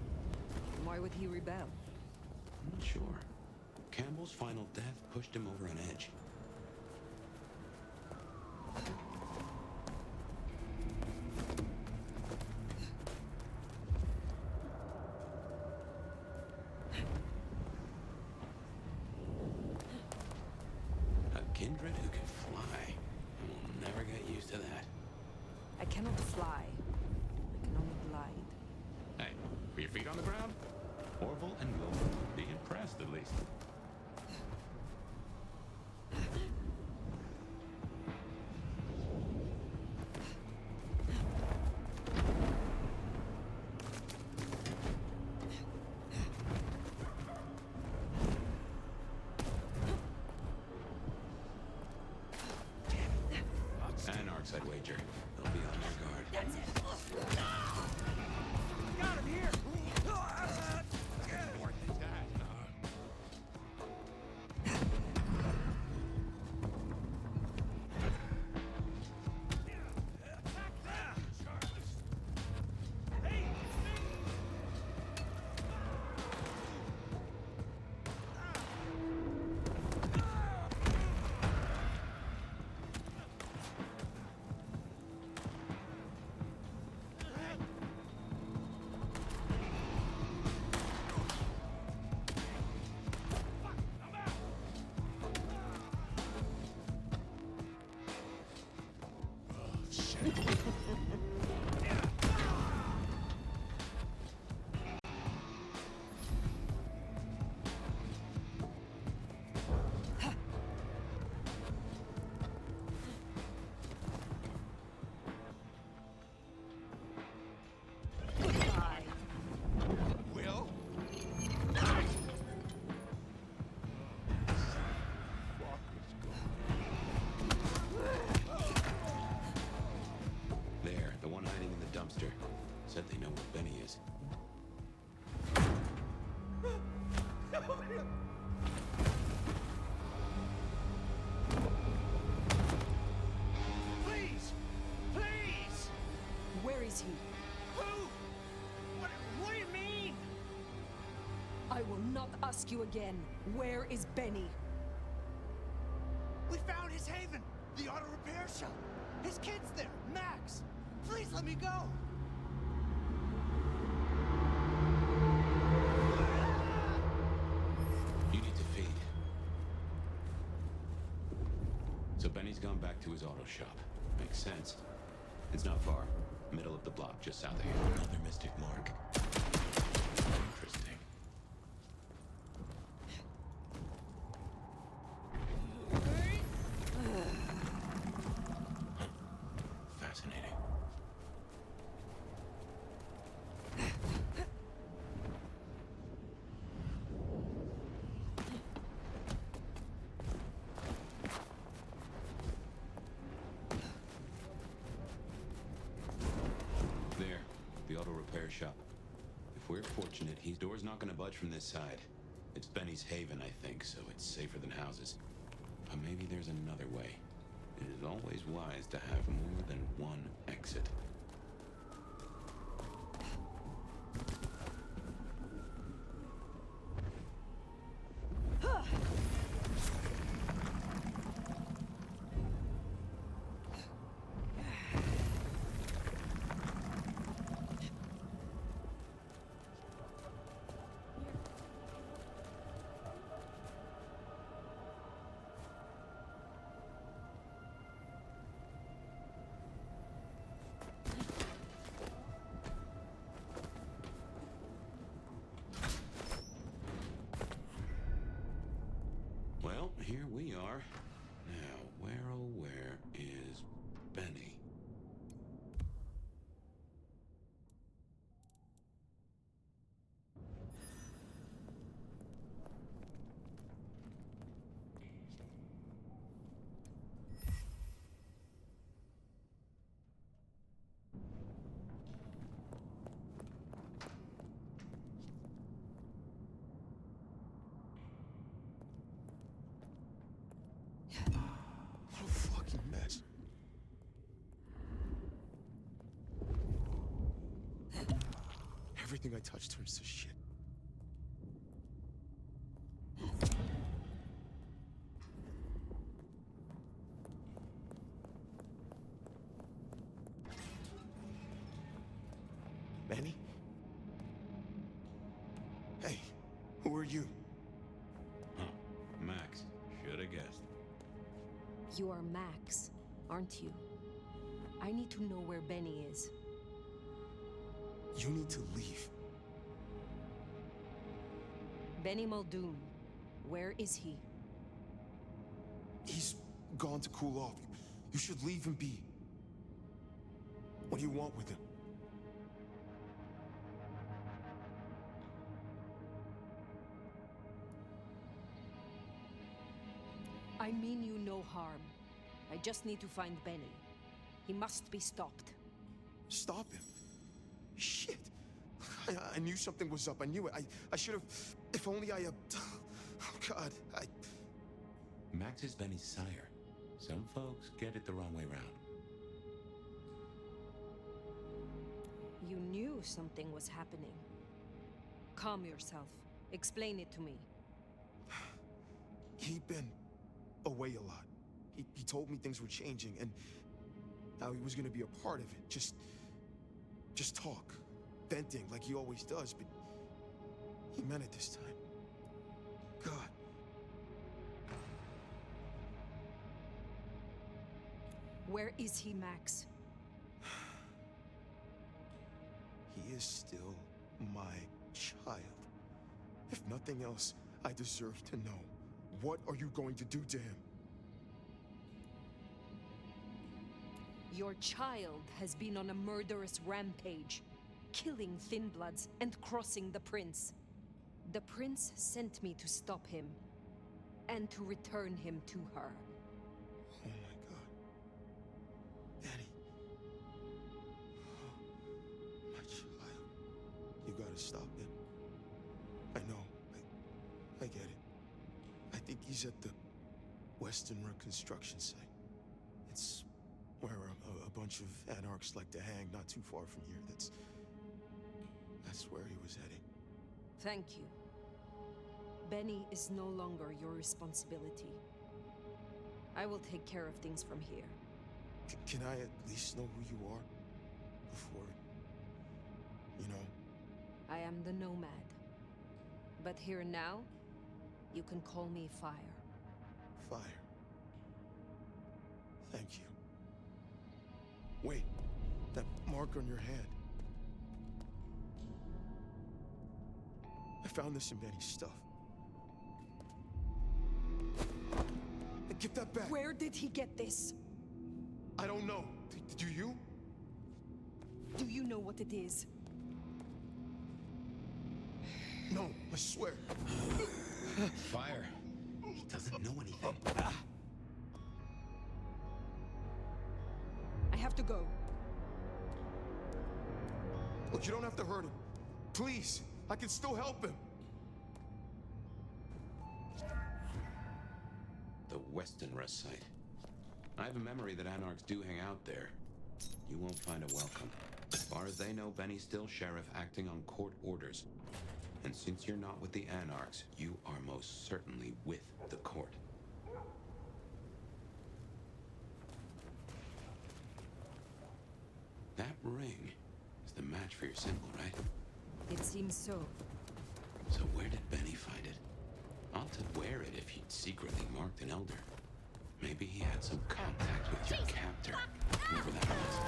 Why would he rebel? I'm not sure. Campbell's final death pushed him over an edge. A kindred who can fly. I will never get used to that. I cannot fly. I can only glide. Hey, were your feet on the ground? Orville and Wilbur would be impressed, at least. Anarchs, I'd wager. They'll be on their guard. That's it. Got him here! Said they know where Benny is. Please! Please! Where is he? Who? What do you mean? I will not ask you again. Where is Benny? We found his haven! The auto repair shop! His kid's there! Max! Please let me go! You need to feed. So Benny's gone back to his auto shop. Makes sense. It's not far. Middle of the block, just south of here. Another mystic mark. Interesting. Fascinating. There, the auto repair shop. If we're fortunate, his door's not gonna budge from this side. It's Benny's haven, I think, so it's safer than houses. But maybe there's another way. It is always wise to have more than one exit. Well, here we are. Now, where oh where is Benny? What a fucking mess. Everything I touch turns to shit. Benny? Hey, who are you? Huh. Max. Should have guessed. You are Max, aren't you? I need to know where Benny is. You need to leave. Benny Muldoon, where is he? He's gone to cool off. You should leave him be. What do you want with him? I mean you no harm. I just need to find Benny. He must be stopped. Stop him? Shit. I knew something was up. I knew it. I should have... If only I... Oh, God. Max is Benny's sire. Some folks get it the wrong way round. You knew something was happening. Calm yourself. Explain it to me. He'd been away a lot. He told me things were changing, and how he was gonna be a part of it. Just talk. Venting like he always does, but he meant it this time. God. Where is he, Max? He is still my child. If nothing else, I deserve to know. What are you going to do to him? Your child has been on a murderous rampage, killing Thin Bloods and crossing the Prince. The Prince sent me to stop him, and to return him to her. Oh my God. Danny. Oh, my child. You gotta stop him. I know. I get it. I think he's at the Western Reconstruction site. It's where a bunch of anarchs like to hang not too far from here. That's where he was heading. Thank you. Benny is no longer your responsibility. I will take care of things from here. Can I at least know who you are? Before, you know? I am the Nomad. But here and now, you can call me Fire. Fire. Thank you. Wait, that mark on your hand. I found this in Benny's stuff. Hey, give that back! Where did he get this? I don't know. Do you? Do you know what it is? No, I swear. Fire. He doesn't know anything. I have to go. Look, you don't have to hurt him. Please, I can still help him. The Weston Rest site. I have a memory that Anarchs do hang out there. You won't find a welcome. As far as they know, Benny's still sheriff acting on court orders. And since you're not with the Anarchs, you are most certainly with the court. That ring is the match for your symbol, right? It seems so. So where did Benny find it? Ought to wear it if he'd secretly marked an elder. Maybe he had some contact with your captor, whoever that was.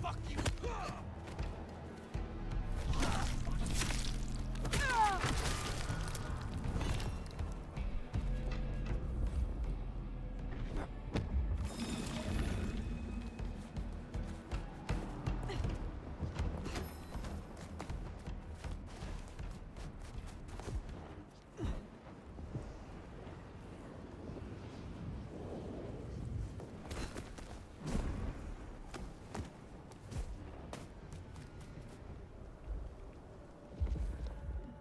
Fuck you!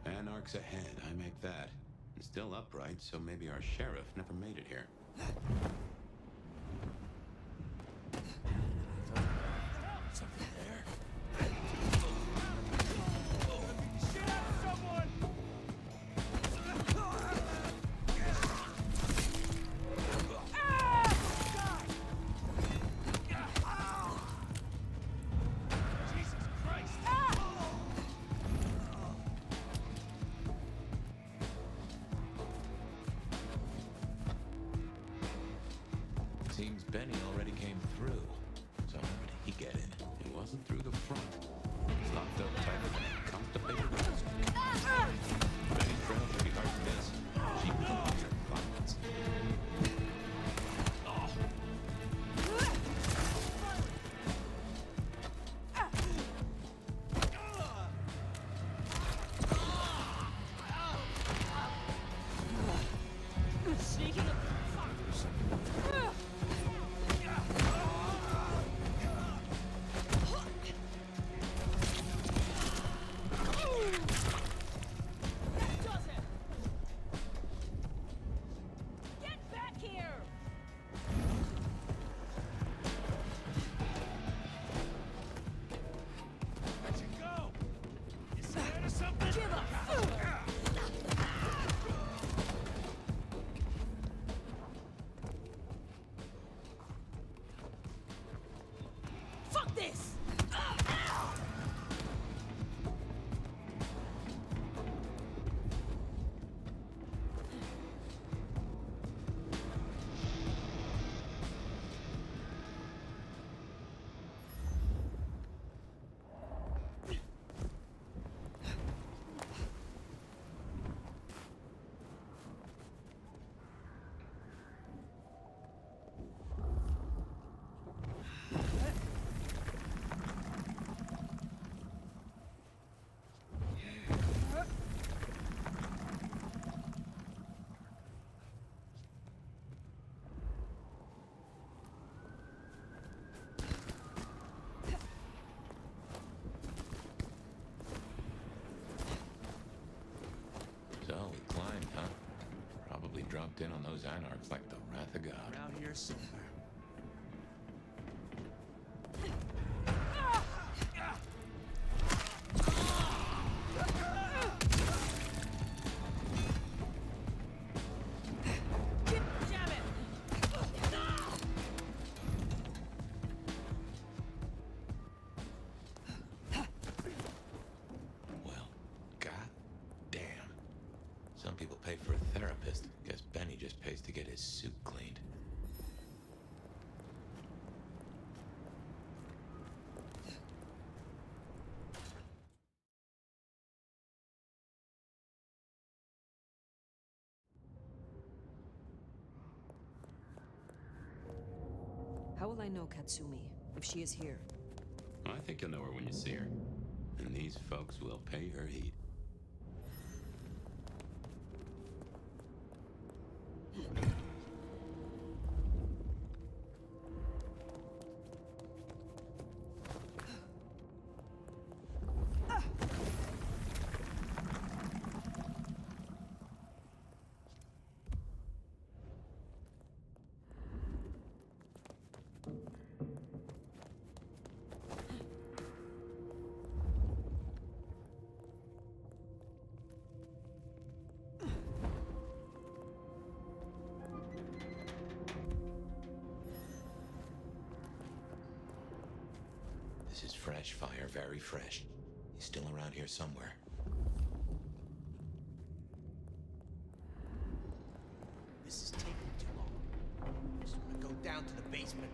Anarchs ahead, I make that. And still upright, so maybe our sheriff never made it here. Something there. Seems Benny already came through. So how did he get in? It wasn't through the front. It's locked up tight when it comes to bigger risk. Benny's trail should be hard to miss. Cheap clothes and violence. So we climbed, huh? Probably dropped in on those Anarchs like the wrath of God. Around here somewhere. Get Some people pay for a therapist. Guess Benny just pays to get his suit cleaned. How will I know Katsumi, if she is here? I think you'll know her when you see her. And these folks will pay her heed. This is fresh fire, very fresh. He's still around here somewhere. This is taking too long. I just want to go down to the basement,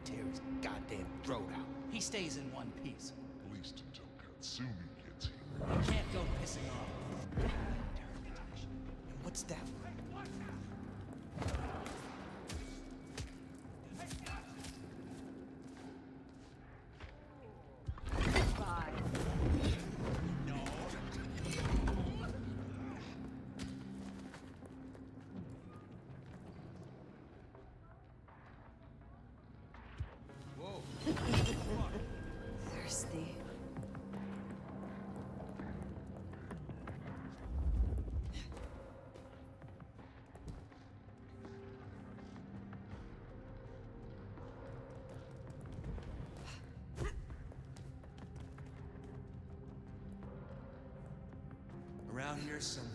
tear his goddamn throat out. He stays in one piece. At least until Katsumi gets here. You can't go pissing off. And what's that? Thirsty. Around here somewhere.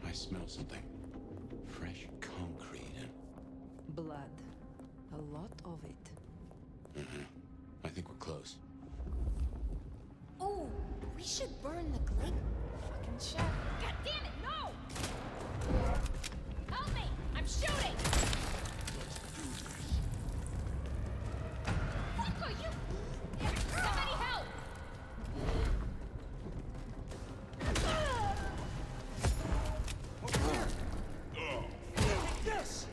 I smell something. Fresh concrete and... Blood. A lot of it. I think we're close. Oh, we should burn the glade. Fucking chef. God damn it, no! Help me! I'm shooting! Fuck are you? Somebody help! Yes!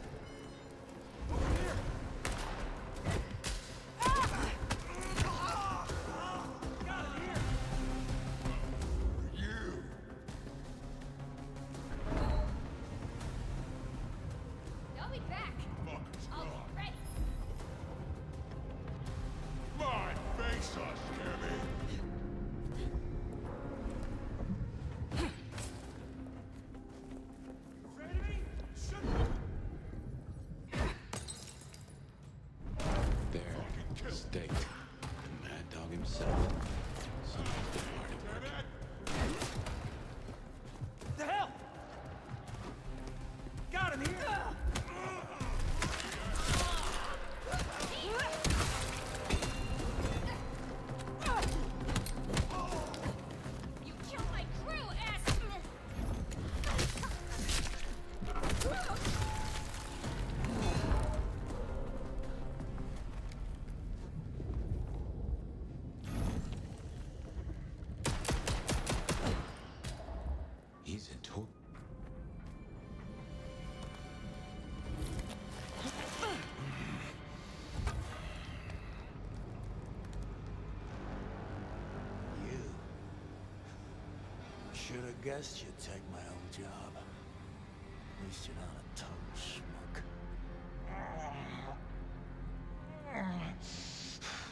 guessed you'd take my old job. At least you're not a total schmuck.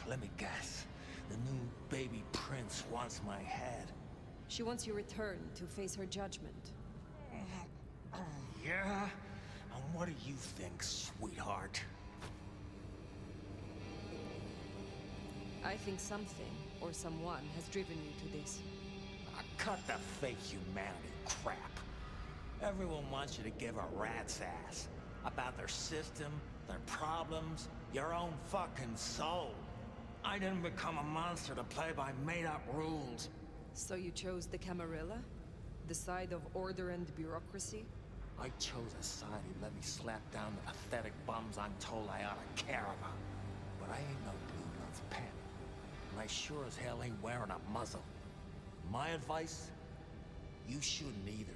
Let me guess. The new baby prince wants my head. She wants you returned to face her judgment. Yeah? And what do you think, sweetheart? I think something, or someone, has driven you to this. Cut the fake humanity crap. Everyone wants you to give a rat's ass about their system, their problems, your own fucking soul. I didn't become a monster to play by made-up rules. So you chose the Camarilla? The side of order and bureaucracy? I chose a side who let me slap down the pathetic bums I'm told I ought to care about. But I ain't no Blue Bloods pet. And I sure as hell ain't wearing a muzzle. My advice? You shouldn't either.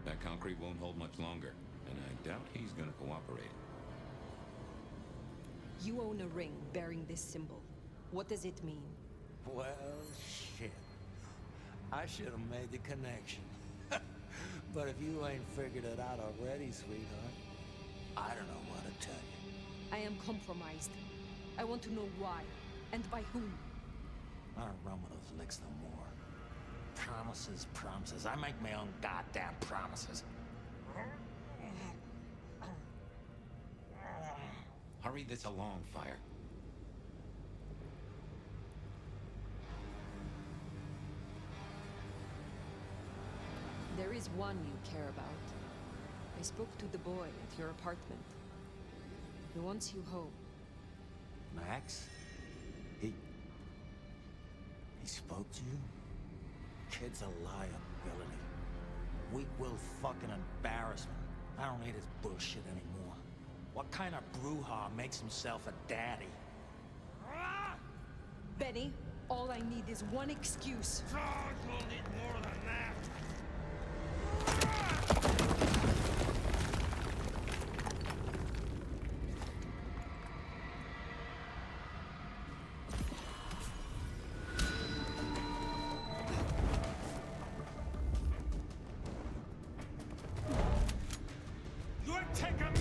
That concrete won't hold much longer, and I doubt he's gonna cooperate. You own a ring bearing this symbol. What does it mean? Well, shit. I should have made the connection. But if you ain't figured it out already, sweetheart, I don't know what to tell you. I am compromised. I want to know why, and by whom. I don't run with those licks no more. Promises, promises. I make my own goddamn promises. Hurry this along, Fire. There is one you care about. I spoke to the boy at your apartment. He wants you home. Max? He spoke to you? Kid's a liability. Weak-willed fucking embarrassment. I don't need his bullshit anymore. What kind of brouhaha makes himself a daddy? Benny, all I need is one excuse. We'll need more than that. You're taking me!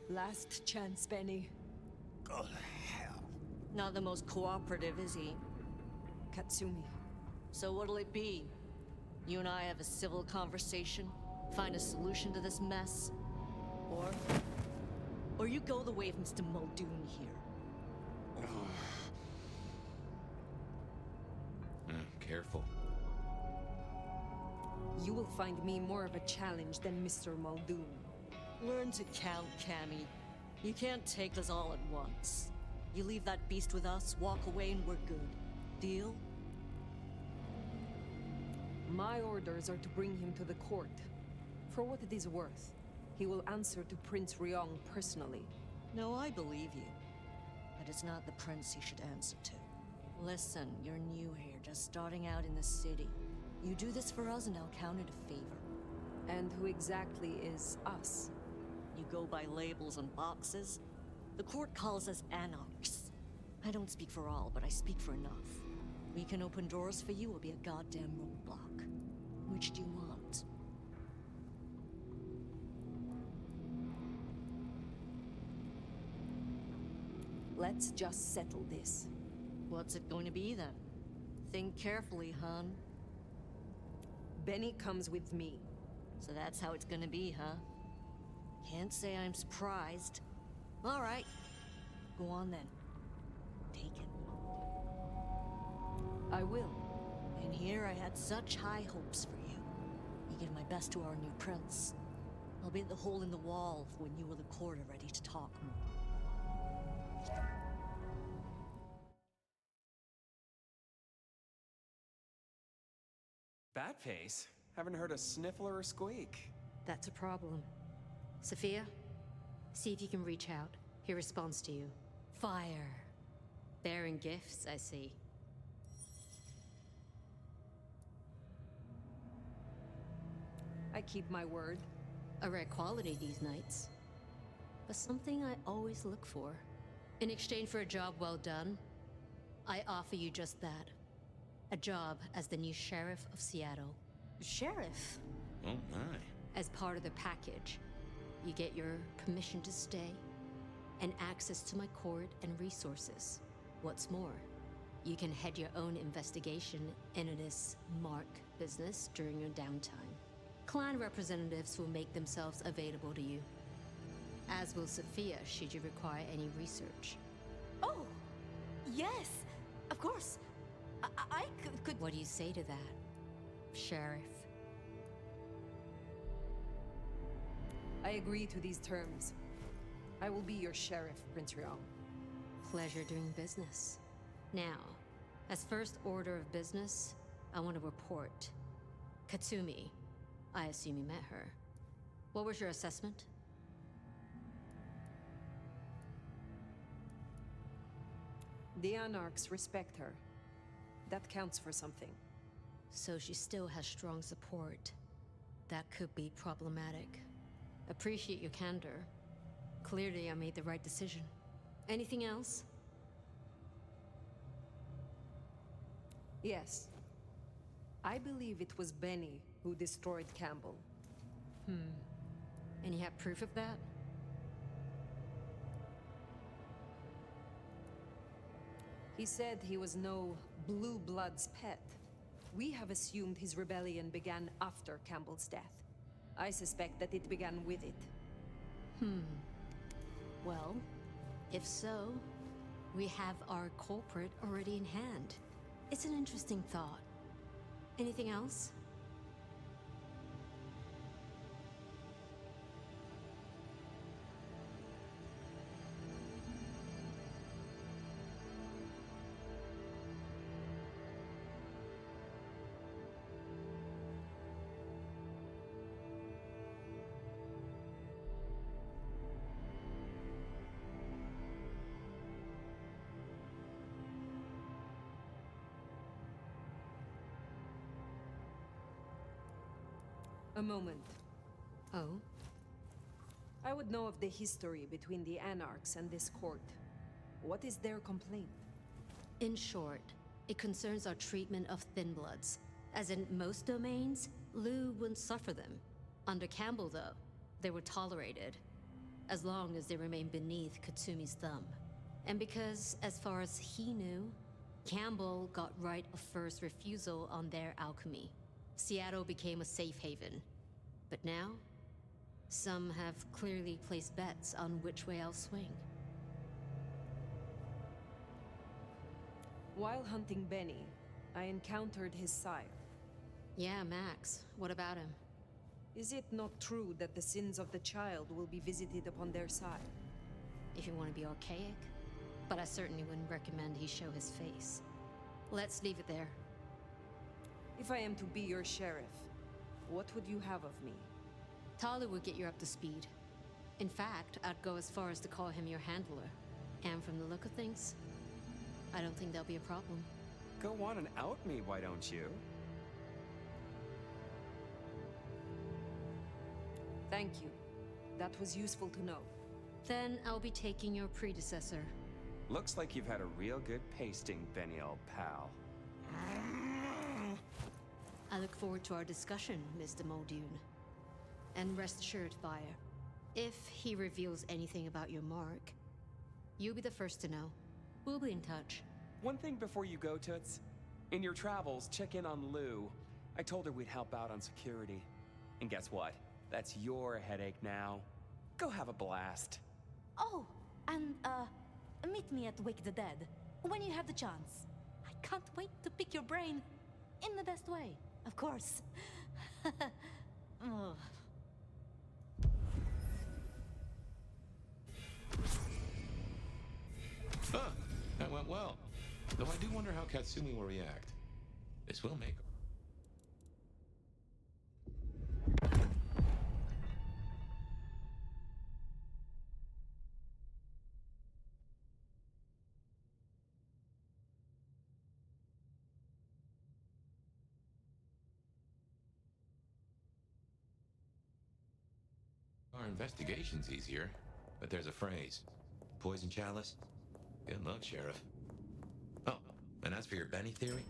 Last chance, Benny. Go to hell. Not the most cooperative, is he? Katsumi. So what'll it be? You and I have a civil conversation? Find a solution to this mess? Or you go the way of Mr. Muldoon here? Careful. You will find me more of a challenge than Mr. Muldoon. Learn to count, Cammy. You can't take us all at once. You leave that beast with us, walk away, and we're good. Deal? My orders are to bring him to the court. For what it is worth, he will answer to Prince Ryong personally. No, I believe you. But it's not the prince he should answer to. Listen, you're new here, just starting out in the city. You do this for us and I'll count it a favor. And who exactly is us? You go by labels and boxes? The court calls us anarchs. I don't speak for all, but I speak for enough. We can open doors for you or be a goddamn roadblock. Which do you want? Let's just settle this. What's it going to be then? Think carefully, hon. Benny comes with me. So that's how it's gonna be, huh? Can't say I'm surprised. All right. Go on then. Take it. I will, In here, I had such high hopes for you. We give my best to our new prince. I'll be at the hole in the wall when you or the court are ready to talk more. Bat face? Haven't heard a sniffle or a squeak. That's a problem. Sophia, see if you can reach out. He responds to you. Fire. Bearing gifts, I see. I keep my word. A rare quality these nights. But something I always look for. In exchange for a job well done, I offer you just that. A job as the new sheriff of Seattle. Sheriff? Oh my. As part of the package, you get your permission to stay and access to my court and resources. What's more, you can head your own investigation into this Mark business during your downtime. Clan representatives will make themselves available to you, as will Sophia should you require any research. Oh, yes, of course. I could... What do you say to that, Sheriff? I agree to these terms. I will be your sheriff, Prince Ryong. Pleasure doing business. Now, as first order of business, I want to report. Katsumi, I assume you met her. What was your assessment? The Anarchs respect her. That counts for something. So she still has strong support. That could be problematic. Appreciate your candor. Clearly, I made the right decision. Anything else? Yes. I believe it was Benny who destroyed Campbell. And you have proof of that? He said he was no Blue Blood's pet. We have assumed his rebellion began after Campbell's death. I suspect that it began with it. Well, if so, we have our culprit already in hand. It's an interesting thought. Anything else? A moment. Oh? I would know of the history between the Anarchs and this court. What is their complaint? In short, it concerns our treatment of thin bloods. As in most domains, Liu wouldn't suffer them. Under Campbell, though, they were tolerated, as long as they remained beneath Katsumi's thumb. And because, as far as he knew, Campbell got right of first refusal on their alchemy. Seattle became a safe haven. But now, some have clearly placed bets on which way I'll swing. While hunting Benny, I encountered his sire. Yeah, Max. What about him? Is it not true that the sins of the child will be visited upon their side? If you want to be archaic, but I certainly wouldn't recommend he show his face. Let's leave it there. If I am to be your sheriff, what would you have of me? Tali would get you up to speed. In fact, I'd go as far as to call him your handler. And from the look of things, I don't think that'll be a problem. Go on and out me, why don't you? Thank you. That was useful to know. Then I'll be taking your predecessor. Looks like you've had a real good pasting, Benny, old pal. I look forward to our discussion, Mr. Muldoon. And rest assured, Fire, if he reveals anything about your mark, you'll be the first to know. We'll be in touch. One thing before you go, Toots. In your travels, check in on Lou. I told her we'd help out on security. And guess what? That's your headache now. Go have a blast. Oh, and, meet me at Wake the Dead, when you have the chance. I can't wait to pick your brain. In the best way, of course. Ugh. Huh, that went well. Though I do wonder how Katsumi will react. This will make... Our investigation's easier, but there's a phrase. Poison chalice? Good luck, Sheriff. Oh, and as for your Benny theory,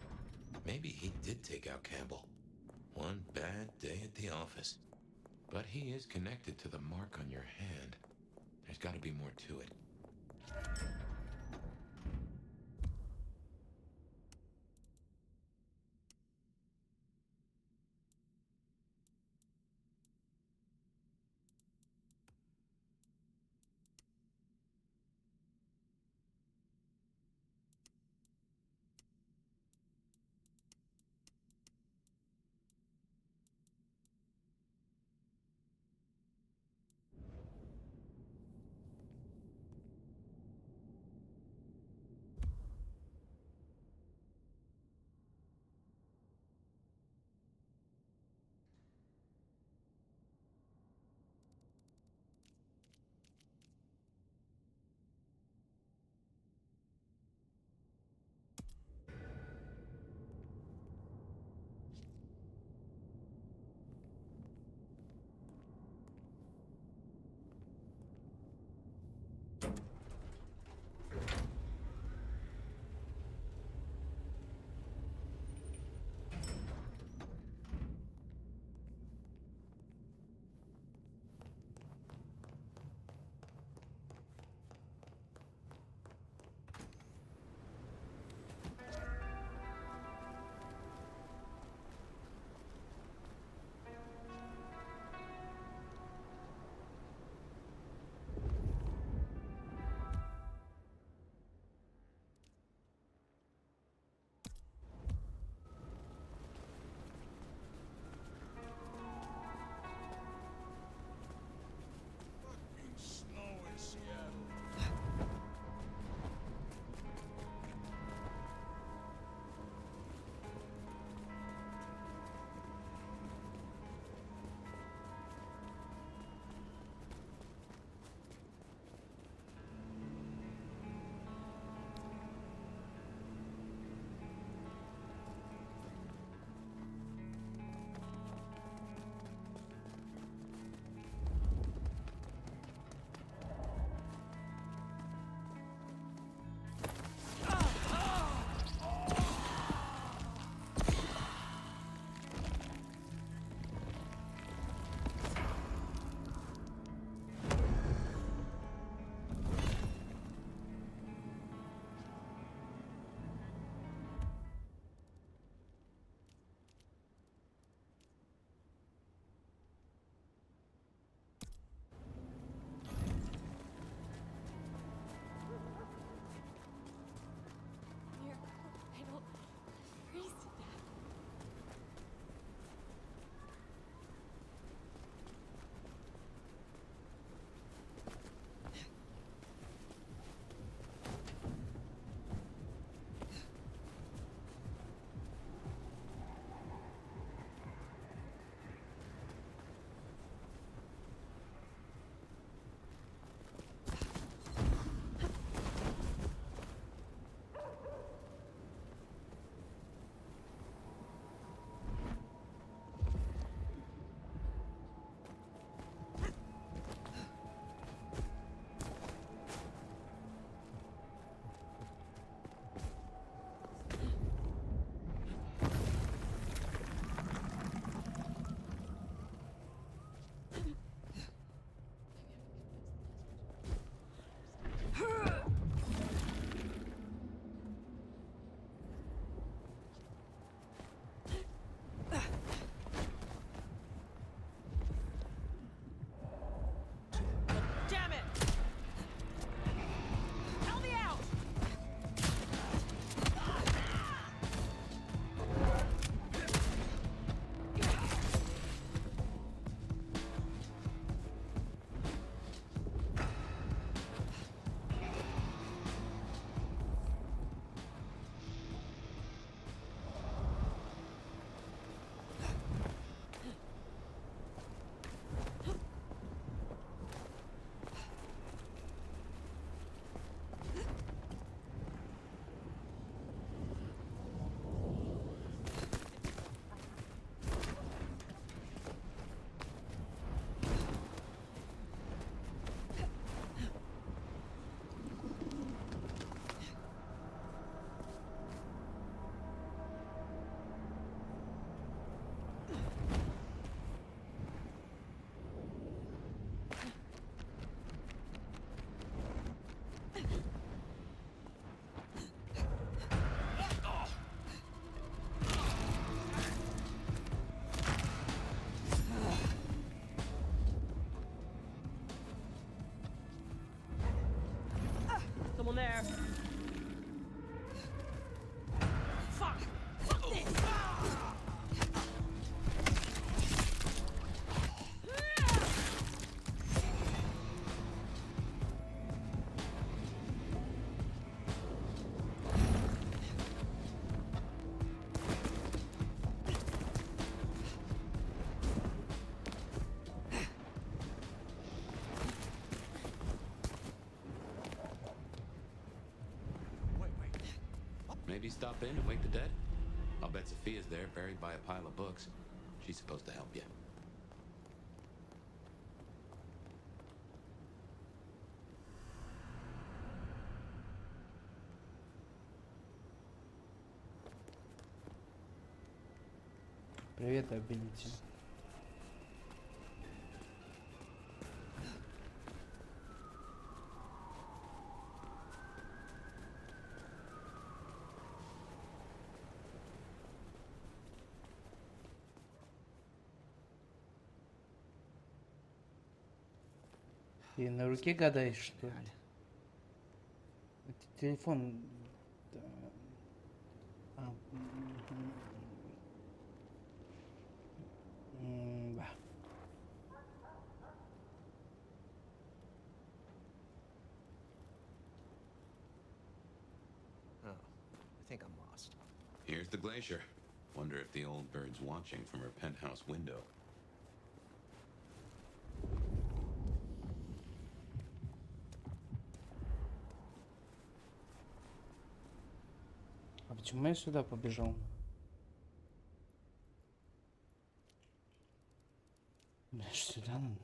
maybe he did take out Campbell. One bad day at the office. But he is connected to the mark on your hand. There's got to be more to it. Maybe stop in and wake the dead? I'll bet Sophia's there, buried by a pile of books. She's supposed to help you. Привет, Абилити. Ты на руке гадаешь, что ли? Это телефон. Да. А, да. Oh, I think I'm lost. Here's the glacier. Wonder if the old bird's watching from her penthouse window. А почему я сюда побежал? Бля, сюда надо.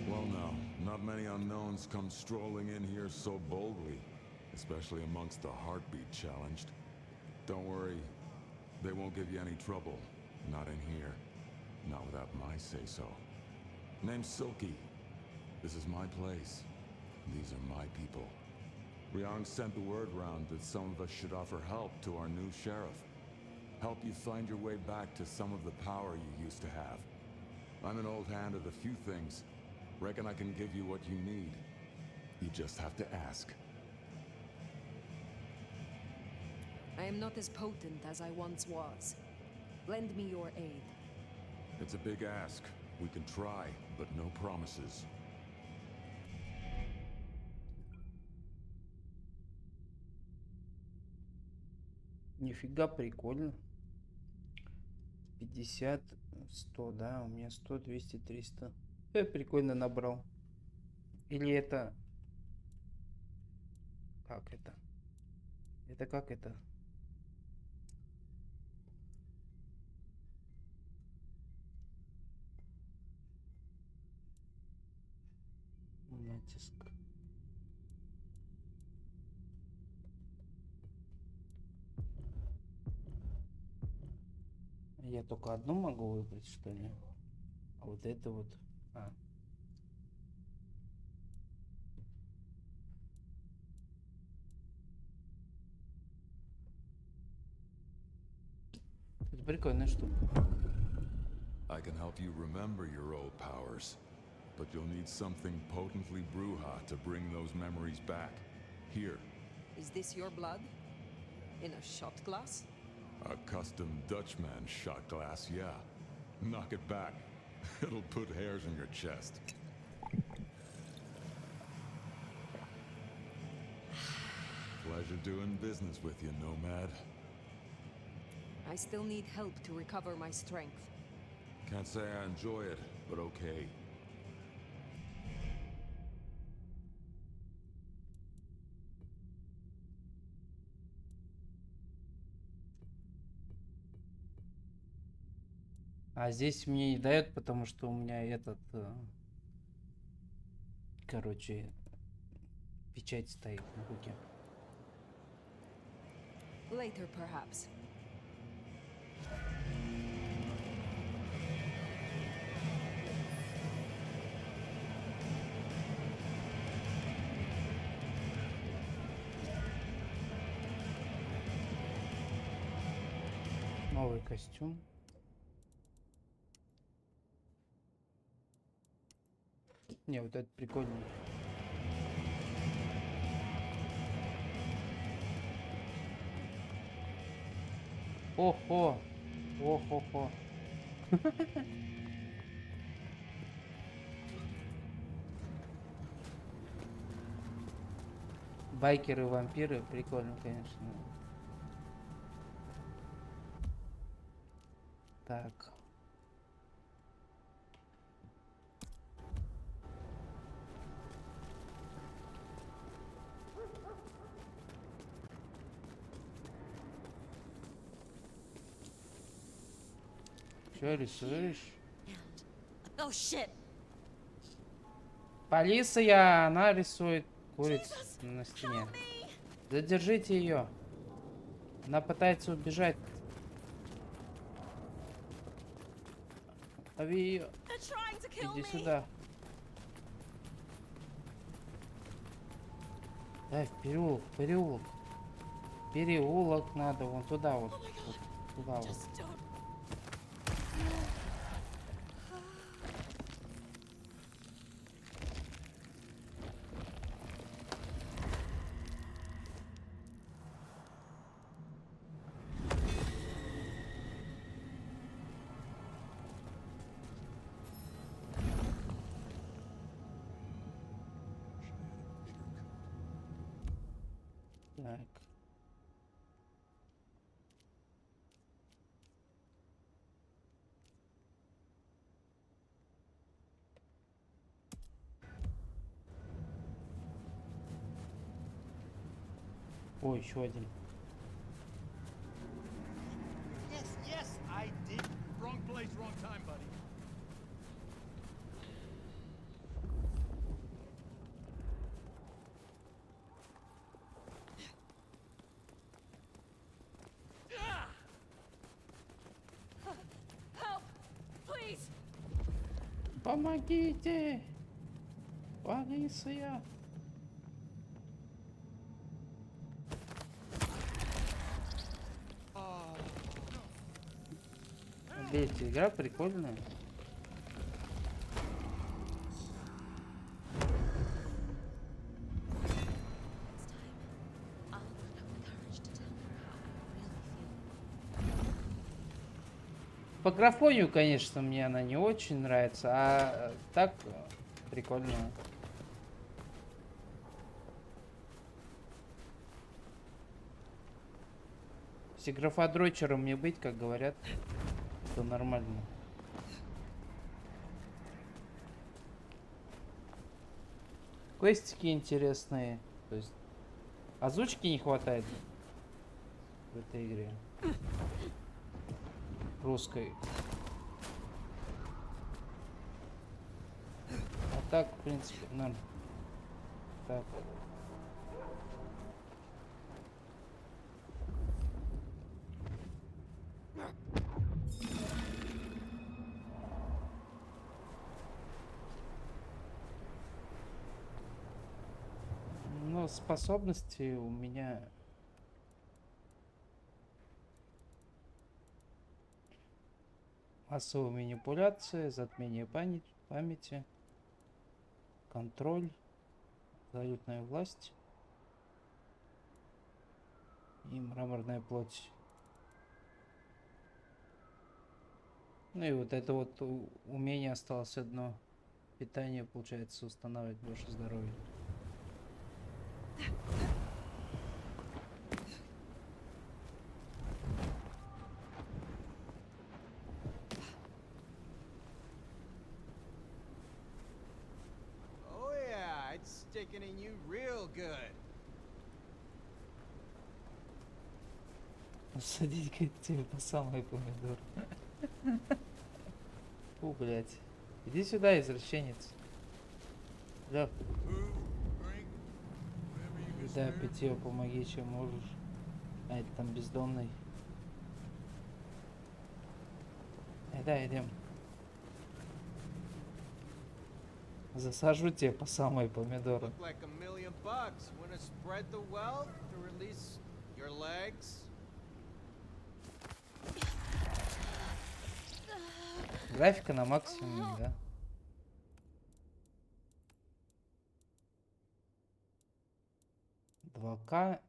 Well, now, not many unknowns come strolling in here so boldly, especially amongst the heartbeat challenged. Don't worry, they won't give you any trouble. Not in here. Not without my say-so. Name's Silky. This is my place. These are my people. Riang sent the word round that some of us should offer help to our new sheriff. Help you find your way back to some of the power you used to have. I'm an old hand at a few things. Reckon I can give you what you need. You just have to ask. I am not as potent as I once was. Lend me your aid. It's a big ask. We can try, but no promises. Нифига прикольно. 50, 100, да, у меня 100, 200, 300. Прикольно набрал. Или это... Как это? Это как это? Натиск. Я только одну могу выбрать, что ли? А вот это вот... А. Это прикольная штука. I can help you remember your old powers. but you'll need something potently bruja to bring those memories back. Here. Is this your blood? In a shot glass? A custom Dutchman shot glass, yeah. Knock it back. It'll put hairs in your chest. Pleasure doing business with you, Nomad. I still need help to recover my strength. Can't say I enjoy it, but okay. А здесь мне не дает, потому что у меня этот... короче, печать стоит на руке. Later, perhaps. Новый костюм. Не, вот это прикольный. Охо! Охо-хо! Байкеры-вампиры, прикольно, конечно. Так. Что рисуешь? Oh shit! Полиция, она рисует куриц на стене. Задержите ее. Она пытается убежать. Лови ее. Иди сюда. Дай в переулок, в переулок. Переулок надо, вон туда вот. Вот туда вот. Так. Ой, еще один. Yes, yes, I did. Wrong place, wrong time, buddy. Help! Please! Помогите! Полиция! Видите, игра прикольная. По графонию, конечно, мне она не очень нравится, а так прикольно. Если графодрочером мне быть, как говорят, то нормально. Квестики интересные. То есть озвучки не хватает в этой игре. Русской. А так, в принципе, норм. Так. Но способности у меня... Массовая манипуляция, затмение памяти. контроль, абсолютная власть и мраморная плоть. Ну и вот это вот умение осталось одно. Питание, получается, устанавливать больше здоровья. Oh yeah, it's sticking in you real good. Садить к тебе по самый помидор. Фу, блядь. Иди сюда, извращенец. Да. Да, питье, помоги, чем можешь. А это там бездомный. Да, идем. Засажу тебе по самые помидоры. Look like $1 million. Wanna spread the wealth to release your legs? Графика на максимуме, да. К.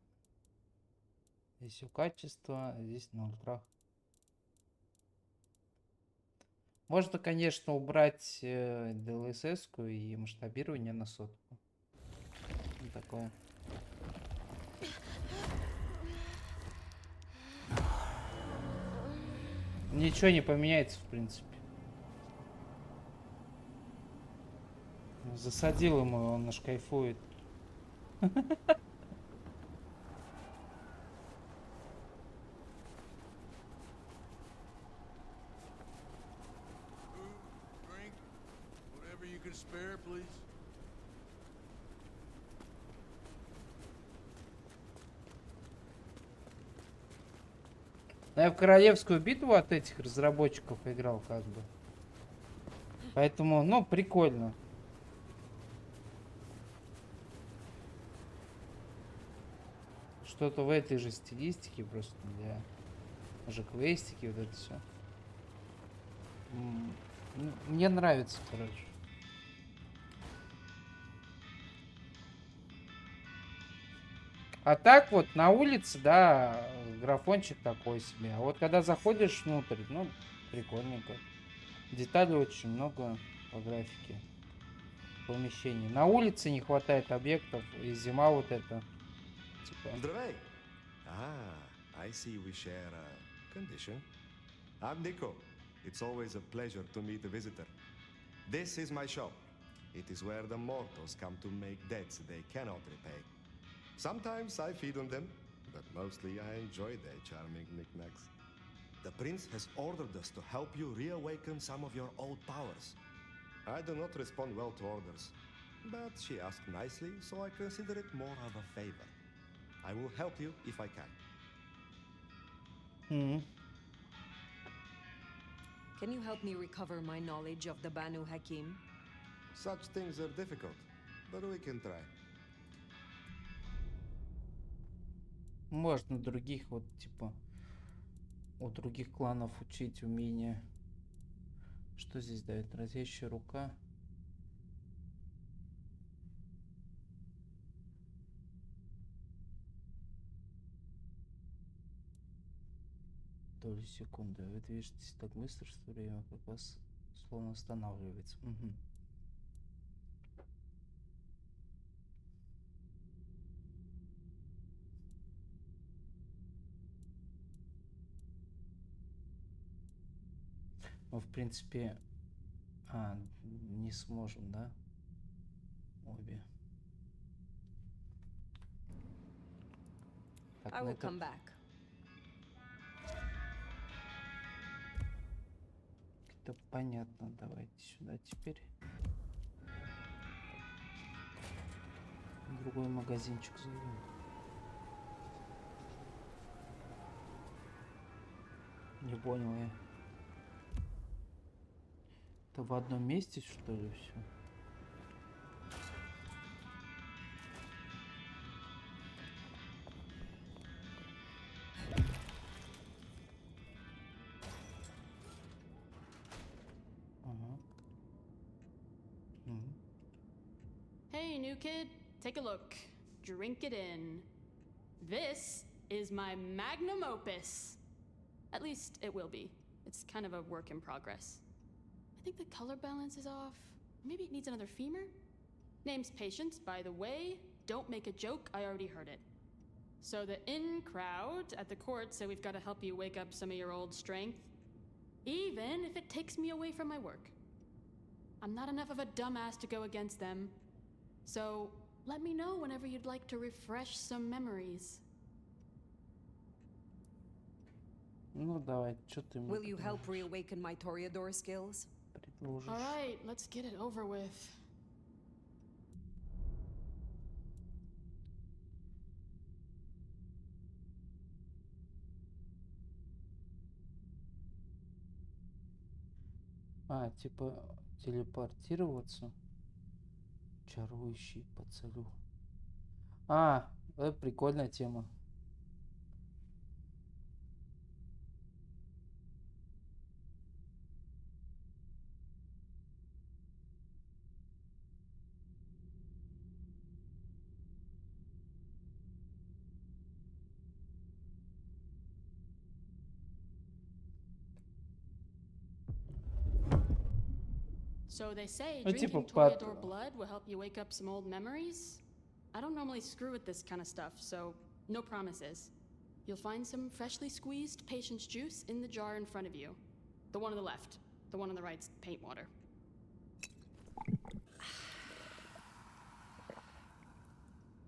Здесь все качество, здесь на ультрах. Можно, конечно, убрать DLSS-ку и масштабирование на 100. Вот такое. Ничего не поменяется, в принципе. Засадил ему, он аж кайфует. Whatever you can spare, please. Но я в королевскую битву от этих разработчиков играл, как бы. Поэтому, ну, прикольно. Что-то в этой же стилистике, просто для уже квестики, вот это все. Мне нравится, короче. А так вот на улице, да, графончик такой себе. А вот когда заходишь внутрь, ну, прикольненько. Деталей очень много по графике. Помещений. На улице не хватает объектов, и зима вот это. Типа. Здравей! I see we share a condition. I'm Nico. It's always a pleasure to meet a visitor. This is my shop. It is where the mortals come to make debts they cannot repay. Sometimes I feed on them, but mostly I enjoy their charming knickknacks. The prince has ordered us to help you reawaken some of your old powers. I do not respond well to orders, but she asked nicely, so I consider it more of a favor. I will help you if I can. Can you help me recover my knowledge of the Banu Hakim? Such things are difficult, but we can try. Можно других вот типа у других кланов учить умения. Что здесь дает? Разящая рука. Долю секунды. Вы движетесь так быстро, что время как вас словно останавливается. Угу. Мы, в принципе, не сможем, да? Обе. Так, I will come back. Это понятно. Давайте сюда теперь. Другой магазинчик зайдем. Не понял я. Это в одном месте, что ли, все? Ага. Угу. Hey, new kid, take a look. Drink it in. This is my magnum opus. At least it will be. It's kind of a work in progress. I think the color balance is off. Maybe it needs another femur? Name's Patience, by the way. Don't make a joke, I already heard it. So the in crowd at the court said we've got to help you wake up some of your old strength. Even if it takes me away from my work. I'm not enough of a dumbass to go against them. So let me know whenever you'd like to refresh some memories. Ну давай, что ты мне Will you help reawaken my Toreador skills? предложишь? All right, let's get it over with. А, типа телепортироваться. Чарующий поцелуй. А, это прикольная тема. So they say Ну, типа drinking Toreador blood will help you wake up some old memories. I don't normally screw with this kind of stuff, so no promises. You'll find some freshly squeezed patience juice in the jar in front of you. The one on the left. The one on the right's paint water.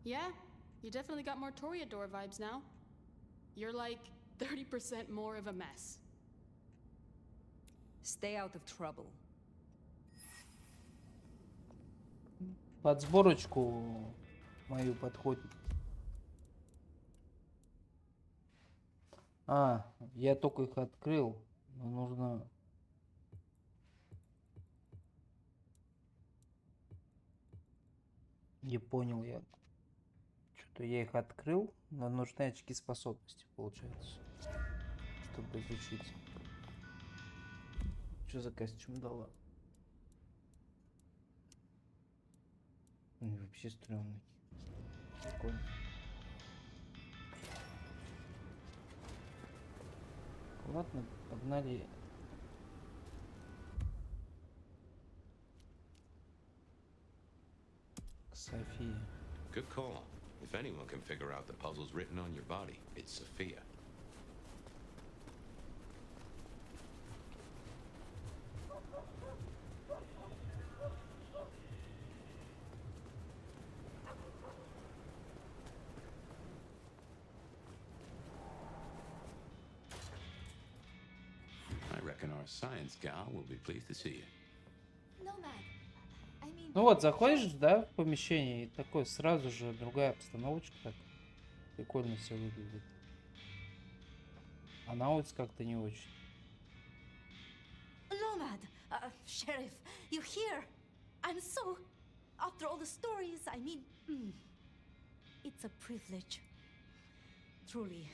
Yeah, you definitely got more Toreador vibes now. You're like 30% more of a mess. Stay out of trouble. Под сборочку мою подходит. А, я только их открыл. Но нужно... Не понял я. Что-то я их открыл, но нужны очки способности, получается. Чтобы изучить. Что за костюм дала? Вообще стрёмный. Прикольно. Ладно, погнали. К Софии. Good call. If anyone can figure out the puzzles written on your body, it's Sophia. I reckon our science gal will be pleased to see you. Nomad. I mean, Ну вот, заходишь, да, в помещение, и такой сразу же другая обстановочка, так прикольно все выглядит. А на улице как-то не очень. Nomad! Sheriff, you here? I'm so... After all the stories, I mean... it's a privilege. Truly.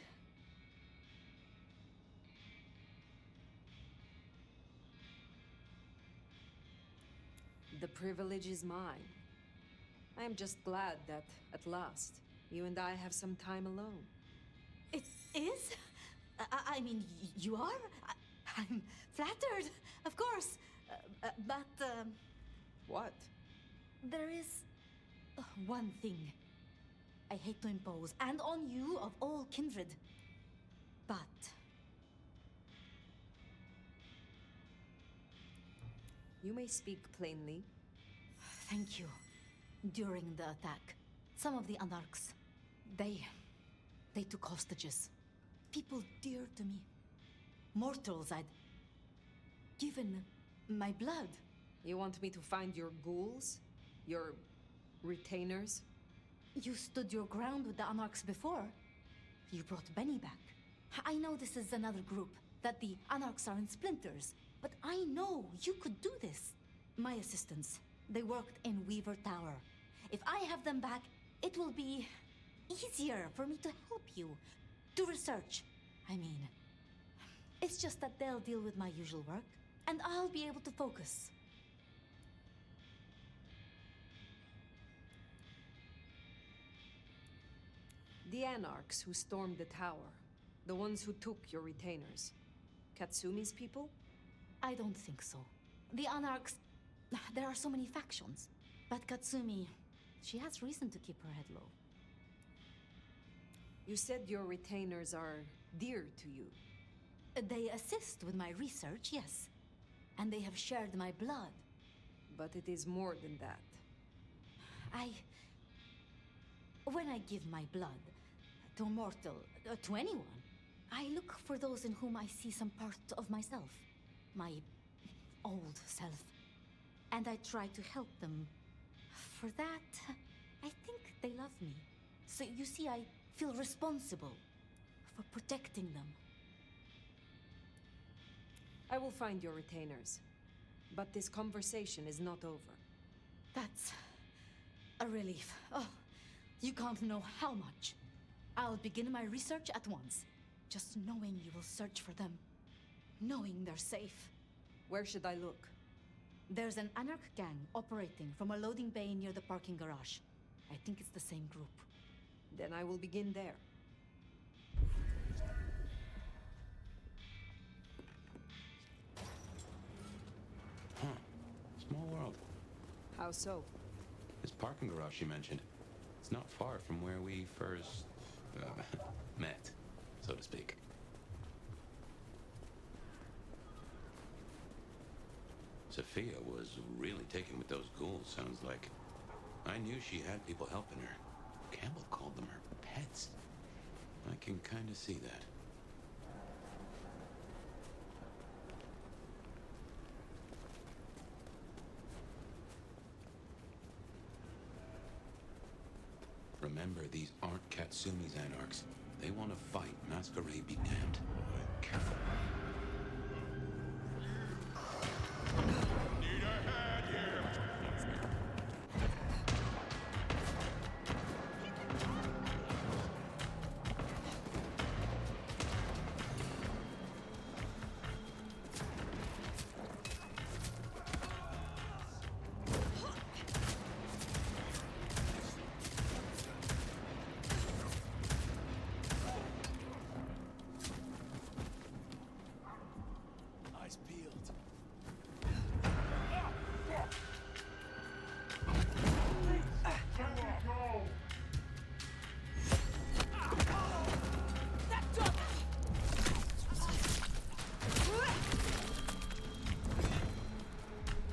The privilege is mine. I am just glad that, at last, you and I have some time alone. It is? I mean, you are? I'm flattered, of course. But, What? there is one thing I hate to impose, and on you of all kindred. But You may speak plainly. thank you. During the attack, some of the Anarchs, they took hostages. People dear to me. Mortals I'd given my blood. You want me to find your ghouls? Your retainers? You stood your ground with the Anarchs before. You brought Benny back. I know this is another group, that the Anarchs are in splinters, but I know you could do this. My assistants, they worked in Weaver Tower. If I have them back, it will be easier for me to help you. Do research. I mean, it's just that they'll deal with my usual work, and I'll be able to focus. The Anarchs who stormed the tower. The ones who took your retainers. Katsumi's people? I don't think so. The Anarchs... There are so many factions. But Katsumi... She has reason to keep her head low. You said your retainers are dear to you. They assist with my research, yes. And they have shared my blood. But it is more than that. When I give my blood to a mortal, to anyone, I look for those in whom I see some part of myself. My old self. And I try to help them. For that, I think they love me. So you see, I feel responsible for protecting them. I will find your retainers. But this conversation is not over. That's a relief. Oh, you can't know how much. I'll begin my research at once. Just knowing you will search for them. Knowing they're safe. Where should I look? There's an Anarch gang operating from a loading bay near the parking garage. I think it's the same group. Then I will begin there. Huh. Small world. How so? This parking garage you mentioned, it's not far from where we first met, so to speak. Sophia was really taken with those ghouls, sounds like. I knew she had people helping her. Campbell called them her pets. I can kind of see that. Remember, these aren't Katsumi's Anarchs. They want to fight. Masquerade be damned. Careful. Need a hand here. Eyes peeled.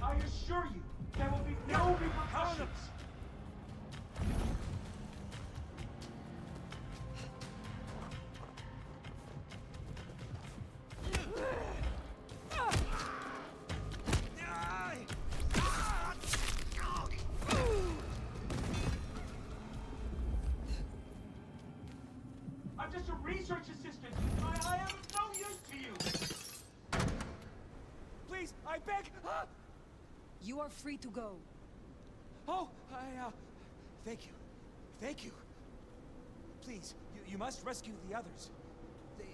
I assure you, there will be no repercussions. I'm just a research assistant. I am of no use to you. Please, I beg! Ah! You are free to go. Oh, thank you. Thank you. Please, you must rescue the others.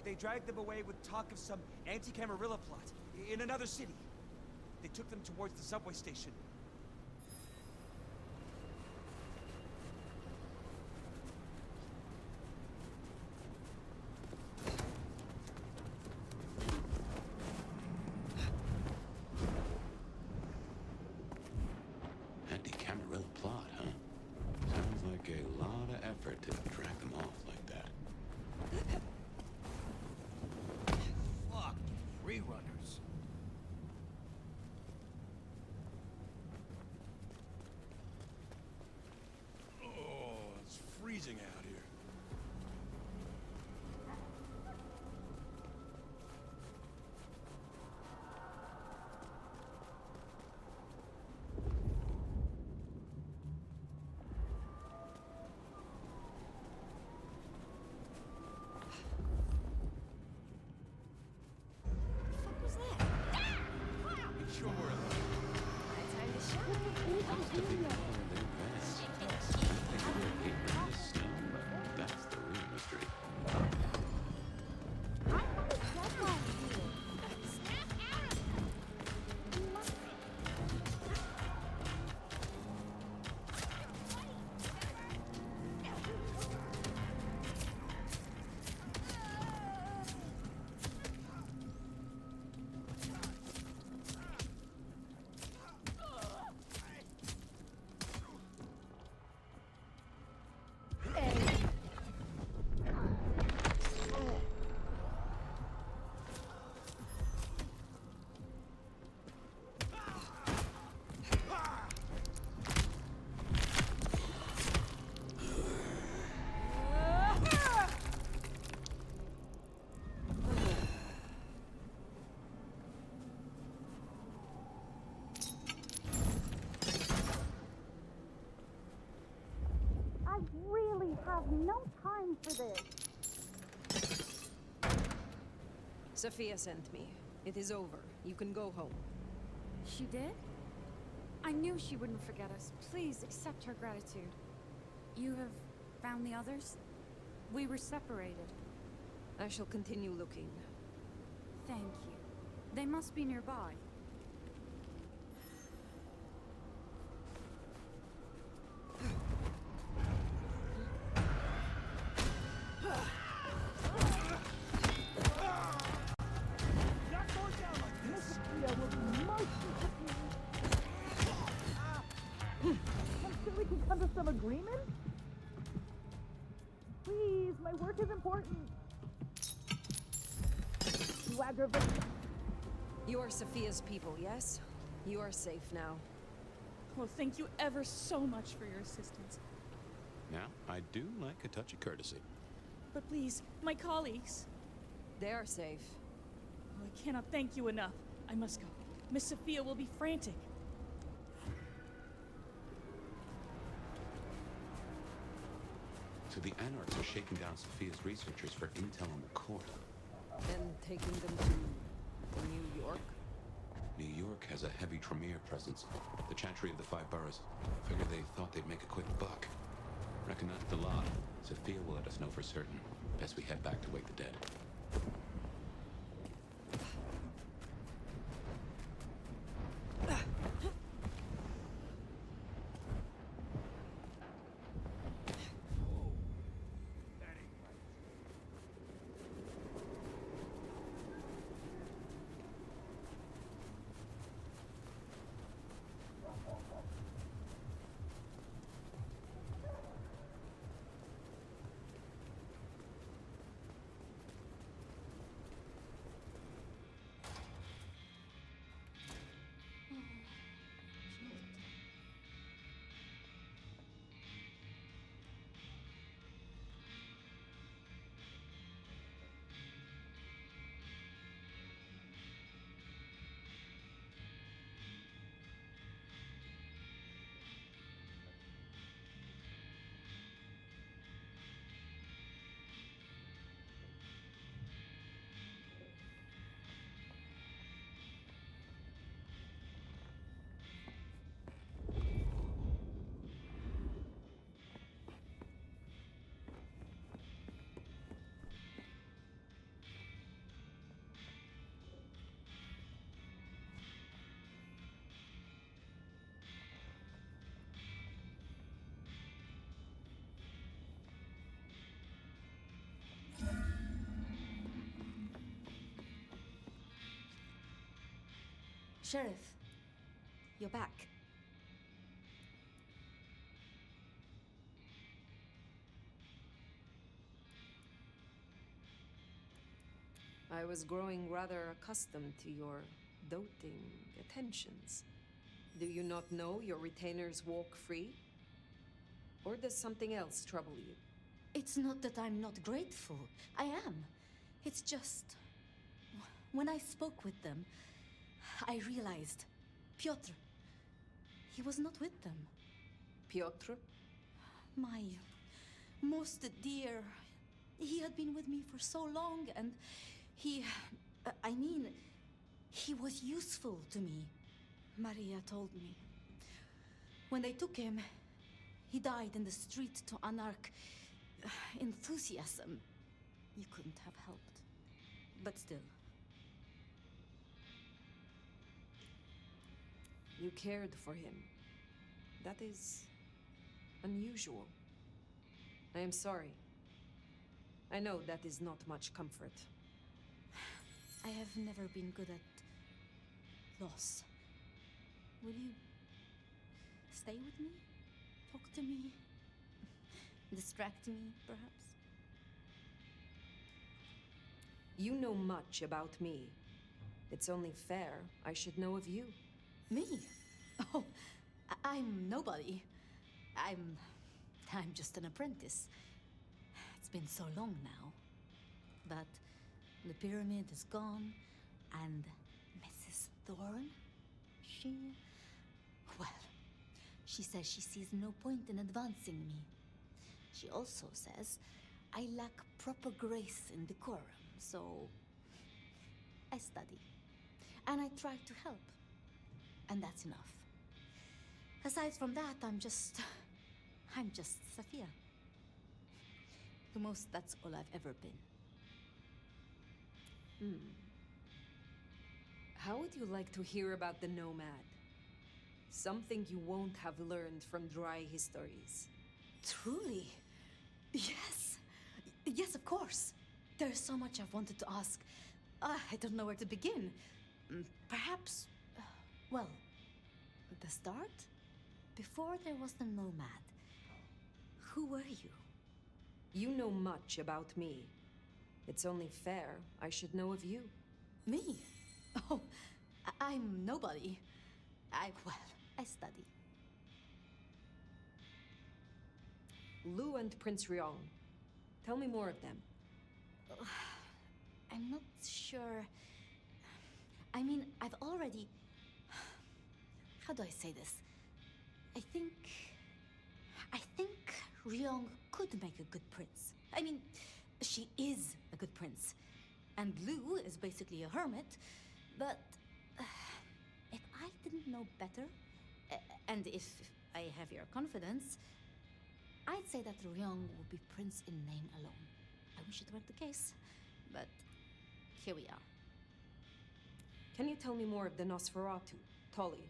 They dragged them away with talk of some anti-Camarilla plot in another city. They took them towards the subway station. Anti-Camarilla plot, huh? Sounds like a lot of effort to drag them off like that. Fuck, rerunners. Oh, it's freezing out here. What was that? It's your world. Time to shine. Must have been one of their best. I think they were getting this snow, but have no time for this. Sophia sent me. It is over. You can go home. She did? I knew she wouldn't forget us. Please accept her gratitude. You have found the others? We were separated. I shall continue looking. Thank you. They must be nearby. Some agreement? Please, my work is important. You aggravate. You are Sophia's people, yes? You are safe now. Well, thank you ever so much for your assistance. Now, I do like a touch of courtesy. But please, my colleagues. They are safe. Oh, I cannot thank you enough. I must go. Miss Sophia will be frantic. So the Anarchs are shaking down Sophia's researchers for intel on the court. And taking them to New York? New York has a heavy Tremere presence. The chantry of the 5 boroughs. Figured they thought they'd make a quick buck. Reckon that's the lot. Sophia will let us know for certain. Best we head back to wake the dead. Sheriff, you're back. I was growing rather accustomed to your doting attentions. Do you not know your retainers walk free? Or does something else trouble you? It's not that I'm not grateful. I am. It's just... when I spoke with them, I realized Piotr, he was not with them. Piotr? My most dear. He had been with me for so long, and he... I mean, he was useful to me. Maria told me. When they took him, he died in the street to Anarch enthusiasm. You couldn't have helped. But still. You cared for him. That is unusual. I am sorry. I know that is not much comfort. I have never been good at loss. Will you stay with me? Talk to me? Distract me, perhaps? You know much about me. It's only fair I should know of you. Me? Oh, I'm nobody. I'm just an apprentice. It's been so long now. But the pyramid is gone, and Mrs. Thorne, well, she says she sees no point in advancing me. She also says I lack proper grace and decorum, so I study. And I try to help. And that's enough. Aside from that, I'm just Sophia. The most, that's all I've ever been. How would you like to hear about the Nomad? Something you won't have learned from dry histories. Truly? Yes. Yes, of course. There's so much I've wanted to ask. I don't know where to begin. Perhaps, well, the start? Before there was the Nomad, who were you? You know much about me. It's only fair I should know of you. Me? Oh, I'm nobody. I study. Lu and Prince Ryong. Tell me more of them. I'm not sure. I mean, I've already... How do I say this? I think Ryong could make a good prince. I mean, she is a good prince. And Lu is basically a hermit. But if I didn't know better, and if I have your confidence, I'd say that Ryong would be prince in name alone. I wish it weren't the case, but here we are. Can you tell me more of the Nosferatu, Tolly?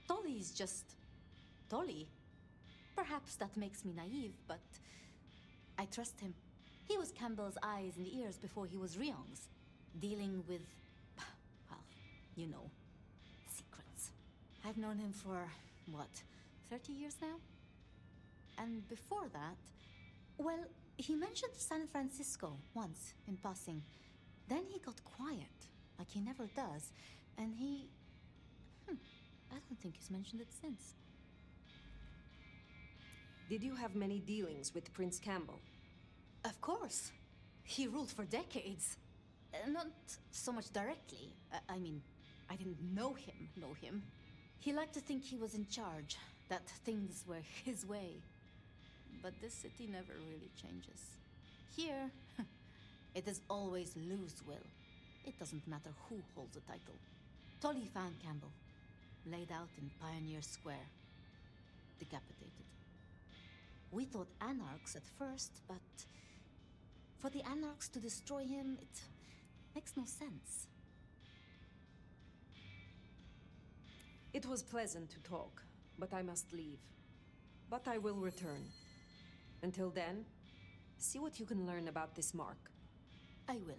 Tolly is just Tolly. Perhaps that makes me naive, but I trust him. He was Campbell's eyes and ears before he was Ryong's, dealing with, well, you know, secrets. I've known him for, what, 30 years now? And before that, well, he mentioned San Francisco once in passing. Then he got quiet, like he never does, and I don't think he's mentioned it since. Did you have many dealings with Prince Campbell? Of course. He ruled for decades. Not so much directly. I mean, I didn't know him. He liked to think he was in charge, that things were his way. But this city never really changes. Here, it is always Lu's will. It doesn't matter who holds the title. Tolly found Campbell, laid out in Pioneer Square, decapitated. We thought anarchs at first, but for the anarchs to destroy him, it makes no sense. It was pleasant to talk, but I must leave. But I will return. Until then, see what you can learn about this mark. I will.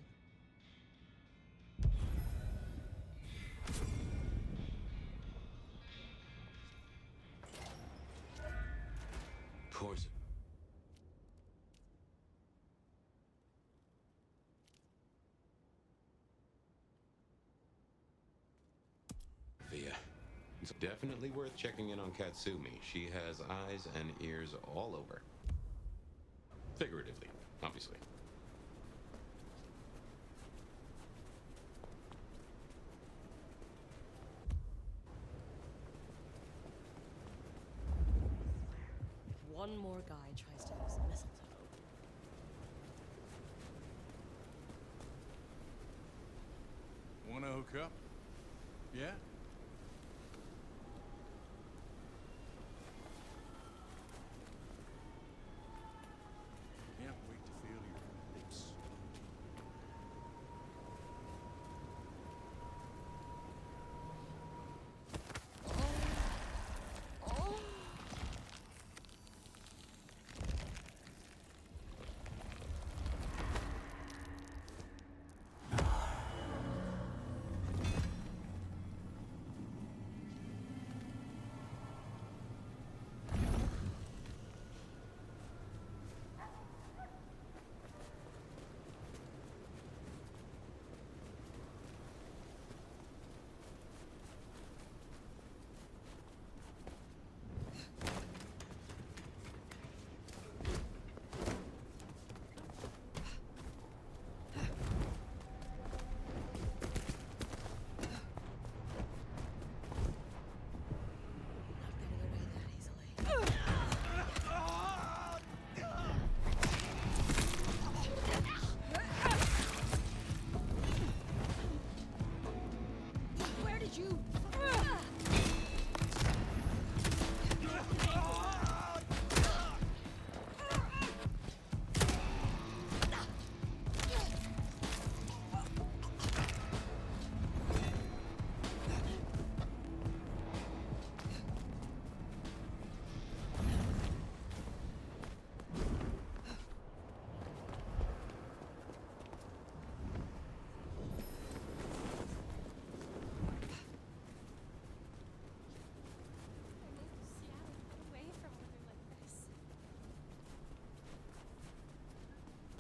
Poison. Via. It's definitely worth checking in on Katsumi. She has eyes and ears all over. Figuratively, obviously. One more guy tries to use mistletoe. Wanna hook up? Yeah? Can't wait to feel your lips.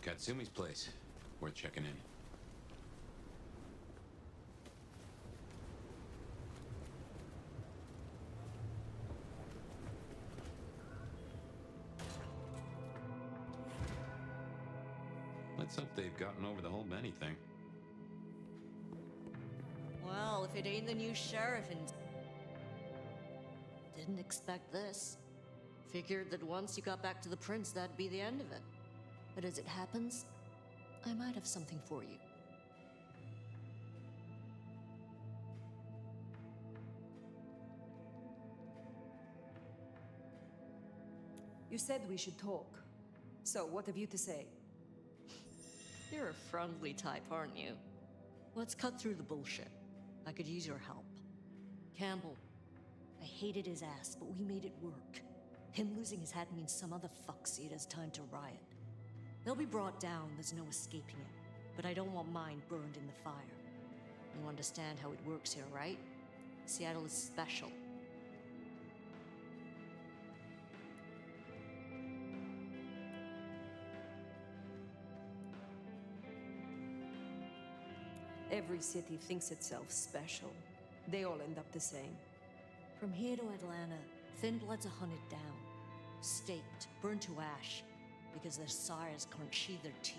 Katsumi's place. Worth checking in. Let's hope they've gotten over the whole Benny thing. Well, if it ain't the new sheriff and... Didn't expect this. Figured that once you got back to the prince, that'd be the end of it. But as it happens, I might have something for you. You said we should talk. So, what have you to say? You're a friendly type, aren't you? Let's cut through the bullshit. I could use your help. Campbell, I hated his ass, but we made it work. Him losing his hat means some other fuckseed has time to riot. They'll be brought down, there's no escaping it. But I don't want mine burned in the fire. You understand how it works here, right? Seattle is special. Every city thinks itself special. They all end up the same. From here to Atlanta, thin bloods are hunted down, staked, burned to ash, because their sires can't sheathe their teeth.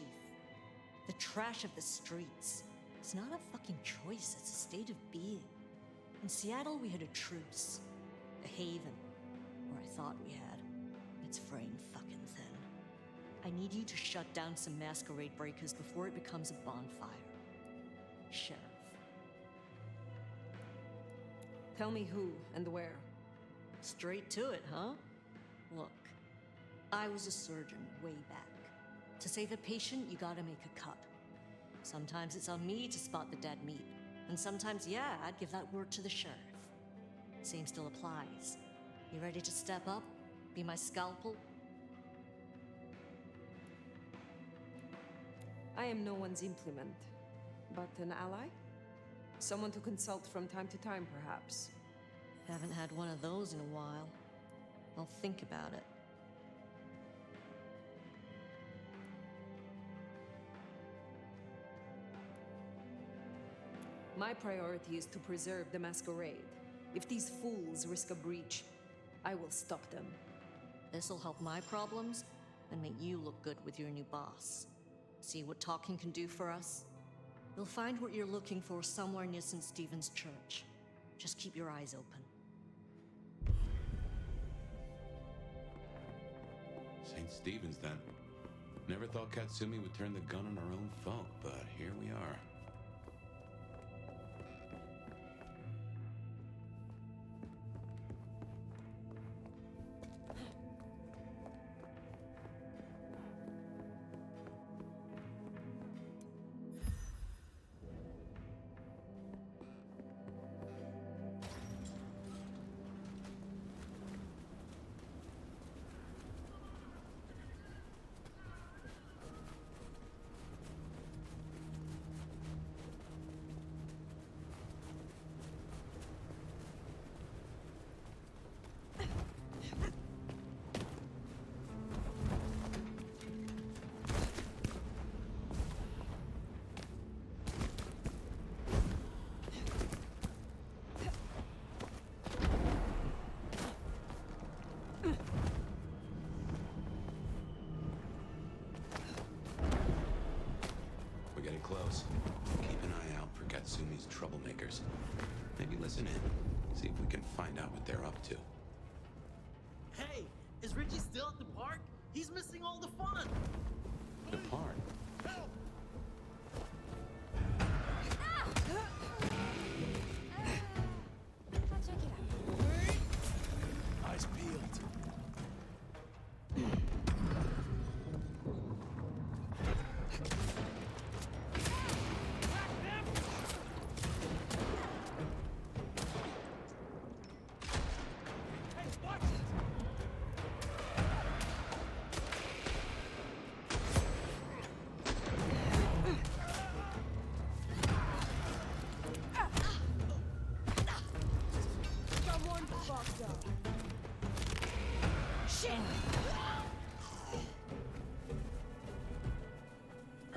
The trash of the streets. It's not a fucking choice, it's a state of being. In Seattle, we had a truce. A haven. Or I thought we had. It's fraying fucking thin. I need you to shut down some masquerade breakers before it becomes a bonfire. Sheriff. Tell me who and where. Straight to it, huh? Look, I was a surgeon way back. To save a patient, you gotta make a cut. Sometimes it's on me to spot the dead meat. And sometimes, yeah, I'd give that word to the sheriff. Same still applies. You ready to step up? Be my scalpel? I am no one's implement, but an ally? Someone to consult from time to time, perhaps. Haven't had one of those in a while. I'll think about it. My priority is to preserve the masquerade. If these fools risk a breach, I will stop them. This'll help my problems and make you look good with your new boss. See what talking can do for us? You'll find what you're looking for somewhere near St. Stephen's Church. Just keep your eyes open. St. Stephen's, then. Never thought Katsumi would turn the gun on her own folk, but here we are. We're getting close. Keep an eye out for Katsumi's troublemakers. Maybe listen in. See if we can find out what they're up to. Hey, is Richie still at the park? He's missing all the fun. The park? Check it out. Eyes peeled.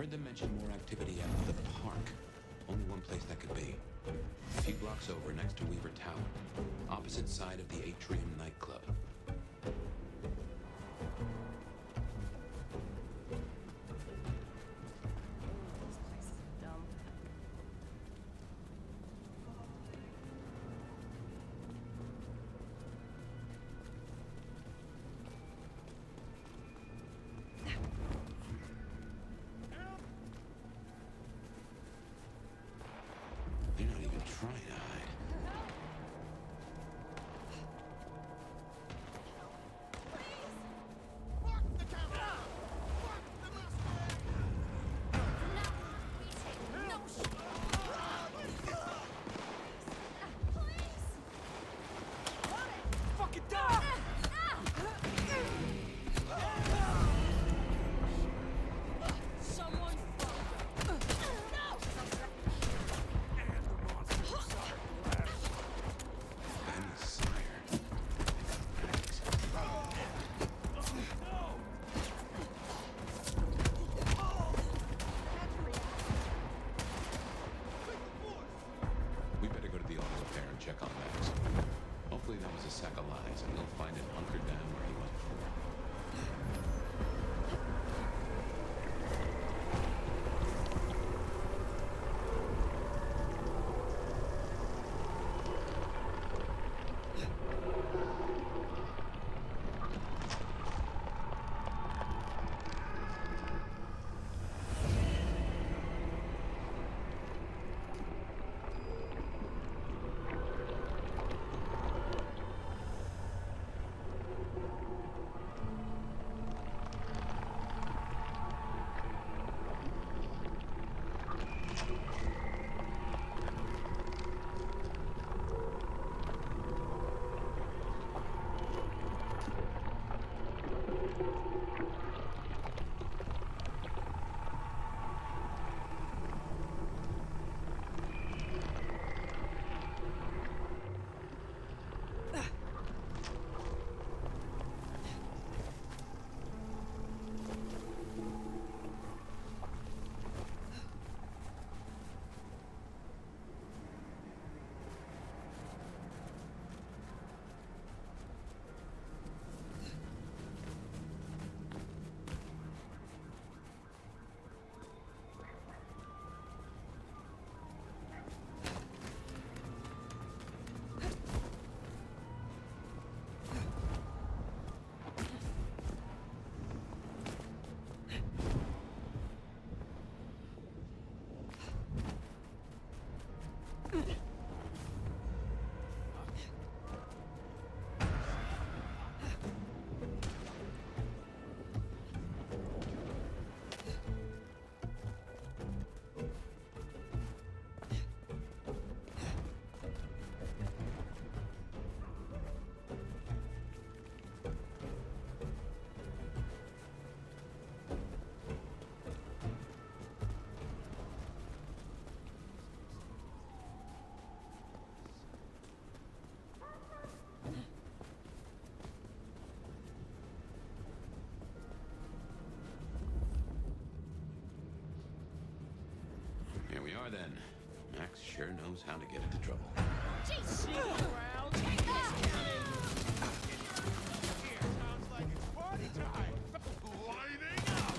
Heard them mention more activity at the park. Only one place that could be. A few blocks over, next to Weaver Tower. Opposite side of the Atrium nightclub. They're not even trying to hide. Fucking die! Someone Ben's sire. We better go to the auto repair and check on Max. Hopefully that was a sack of lies, and they'll find him hunkered down where he went before. Here we are then. Max sure knows how to get into trouble. Jeez! Around. Take this, Here, sounds like it's party time. Lining up.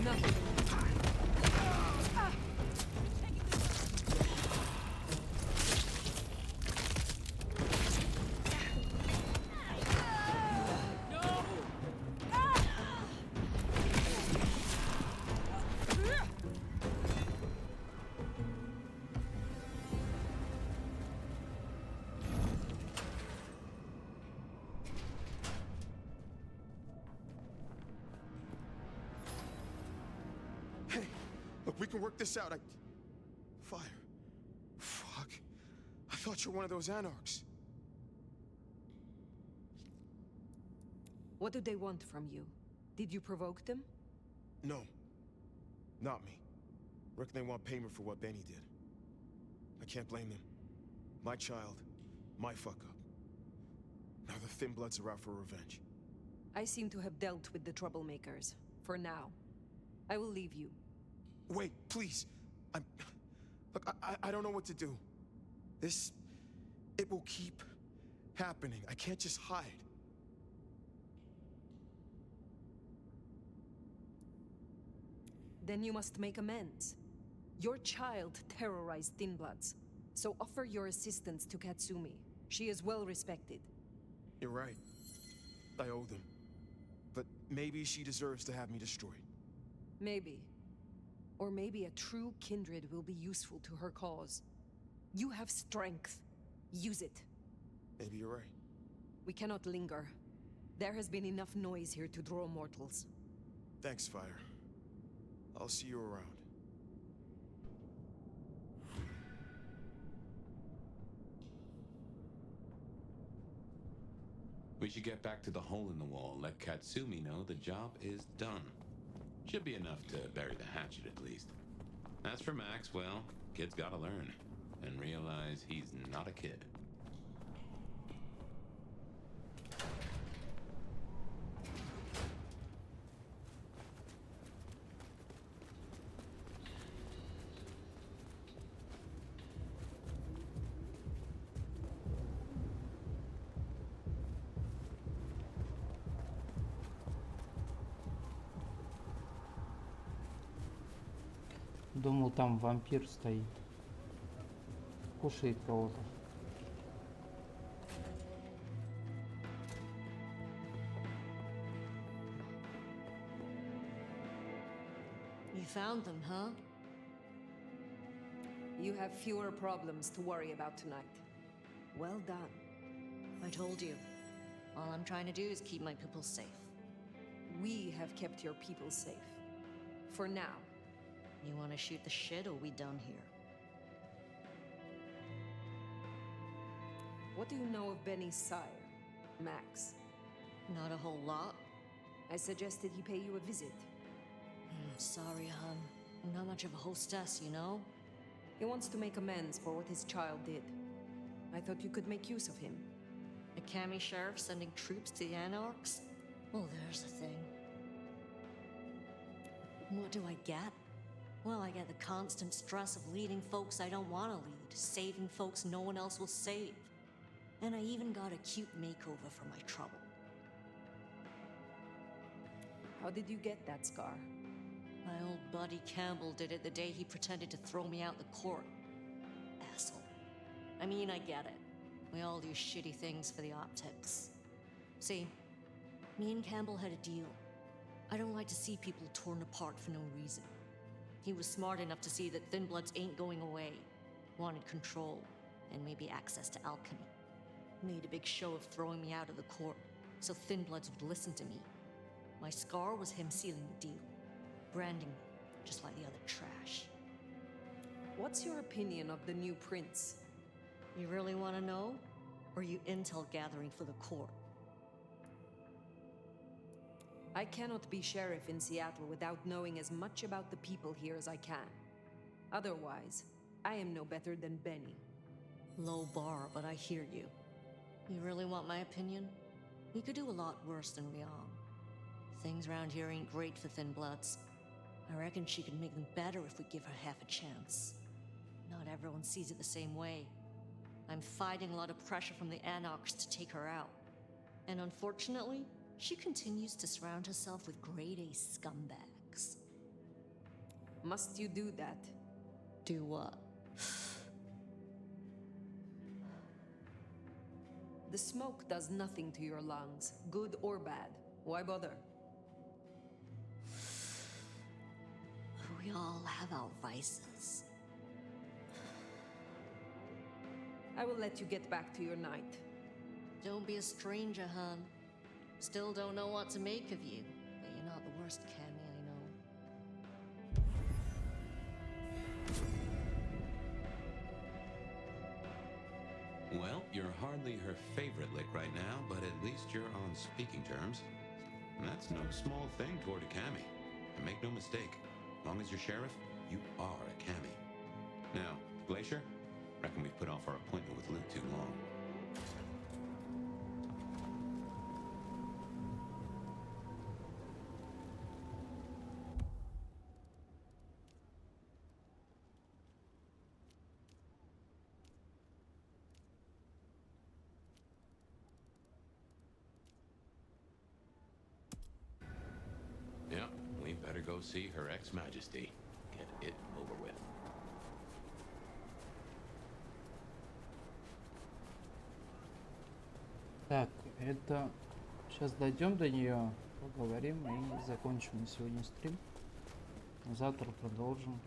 Nothing. Hey, look, we can work this out. Fire. Fuck. I thought you were one of those anarchs. What do they want from you? Did you provoke them? No. Not me. Reckon they want payment for what Benny did. I can't blame them. My child, my fuck up. Now the Thin Bloods are out for revenge. I seem to have dealt with the troublemakers. For now. I will leave you. Wait, please. Look, I don't know what to do. It will keep happening. I can't just hide. Then you must make amends. Your child terrorized Thin Bloods, so offer your assistance to Katsumi. She is well respected. You're right. I owe them. But maybe she deserves to have me destroyed. Maybe. Or maybe a true kindred will be useful to her cause. You have strength. Use it. Maybe you're right. We cannot linger. There has been enough noise here to draw mortals. Thanks, Fire. I'll see you around. We should get back to the hole in the wall, let Katsumi know the job is done. Should be enough to bury the hatchet at least. As for Max, well, kid's gotta learn and realize he's not a kid. Думал, там вампир стоит. Кушает кого-то. You found them, huh? You have fewer problems to worry about tonight. Well done. I told you. All I'm trying to do is keep my people safe. We have kept your people safe. For now. You want to shoot the shit, or we done here? What do you know of Benny's sire, Max? Not a whole lot. I suggested he pay you a visit. Sorry, hon. I'm not much of a hostess, you know? He wants to make amends for what his child did. I thought you could make use of him. A Kami sheriff sending troops to the Anarchs? Well, there's the thing. What do I get? Well, I get the constant stress of leading folks I don't want to lead, saving folks no one else will save. And I even got a cute makeover for my trouble. How did you get that scar? My old buddy Campbell did it the day he pretended to throw me out the court. Asshole. I mean, I get it. We all do shitty things for the optics. See, me and Campbell had a deal. I don't like to see people torn apart for no reason. He was smart enough to see that Thin Bloods ain't going away. Wanted control, and maybe access to alchemy. Made a big show of throwing me out of the court, so Thin Bloods would listen to me. My scar was him sealing the deal. Branding me, just like the other trash. What's your opinion of the new prince? You really want to know? Or are you intel gathering for the court? I cannot be sheriff in Seattle without knowing as much about the people here as I can. Otherwise, I am no better than Benny. Low bar, but I hear you. You really want my opinion? We could do a lot worse than Rion. Things around here ain't great for Thin Bloods. I reckon she could make them better if we give her half a chance. Not everyone sees it the same way. I'm fighting a lot of pressure from the Anarchs to take her out. And unfortunately, she continues to surround herself with grade A scumbags. Must you do that? Do what? The smoke does nothing to your lungs, good or bad. Why bother? We all have our vices. I will let you get back to your night. Don't be a stranger, hun. Still don't know what to make of you, but you're not the worst Cammy I know. Well, you're hardly her favorite lick right now, but at least you're on speaking terms. And that's no small thing toward a Cammy. And make no mistake, as long as you're sheriff, you are a Cammy. Now, Glacier, reckon we've put off our appointment with Luke too long. her go see her ex-majesty. Get it over with. Так, это... Сейчас дойдем до нее, поговорим и закончим на сегодня стрим. Завтра продолжим.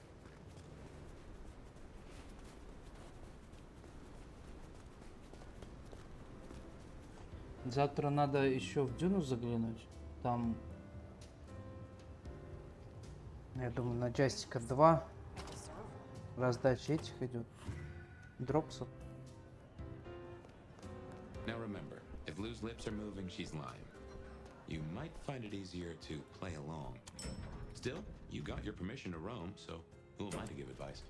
Завтра надо еще в Дюну заглянуть. Там, я думаю, на часиков 2 раздача этих идет. Дропсов. Now remember, if Lou's lips are moving, she's lying. You might find it easier to play along. Still, you got your permission to roam, so who am I to give advice?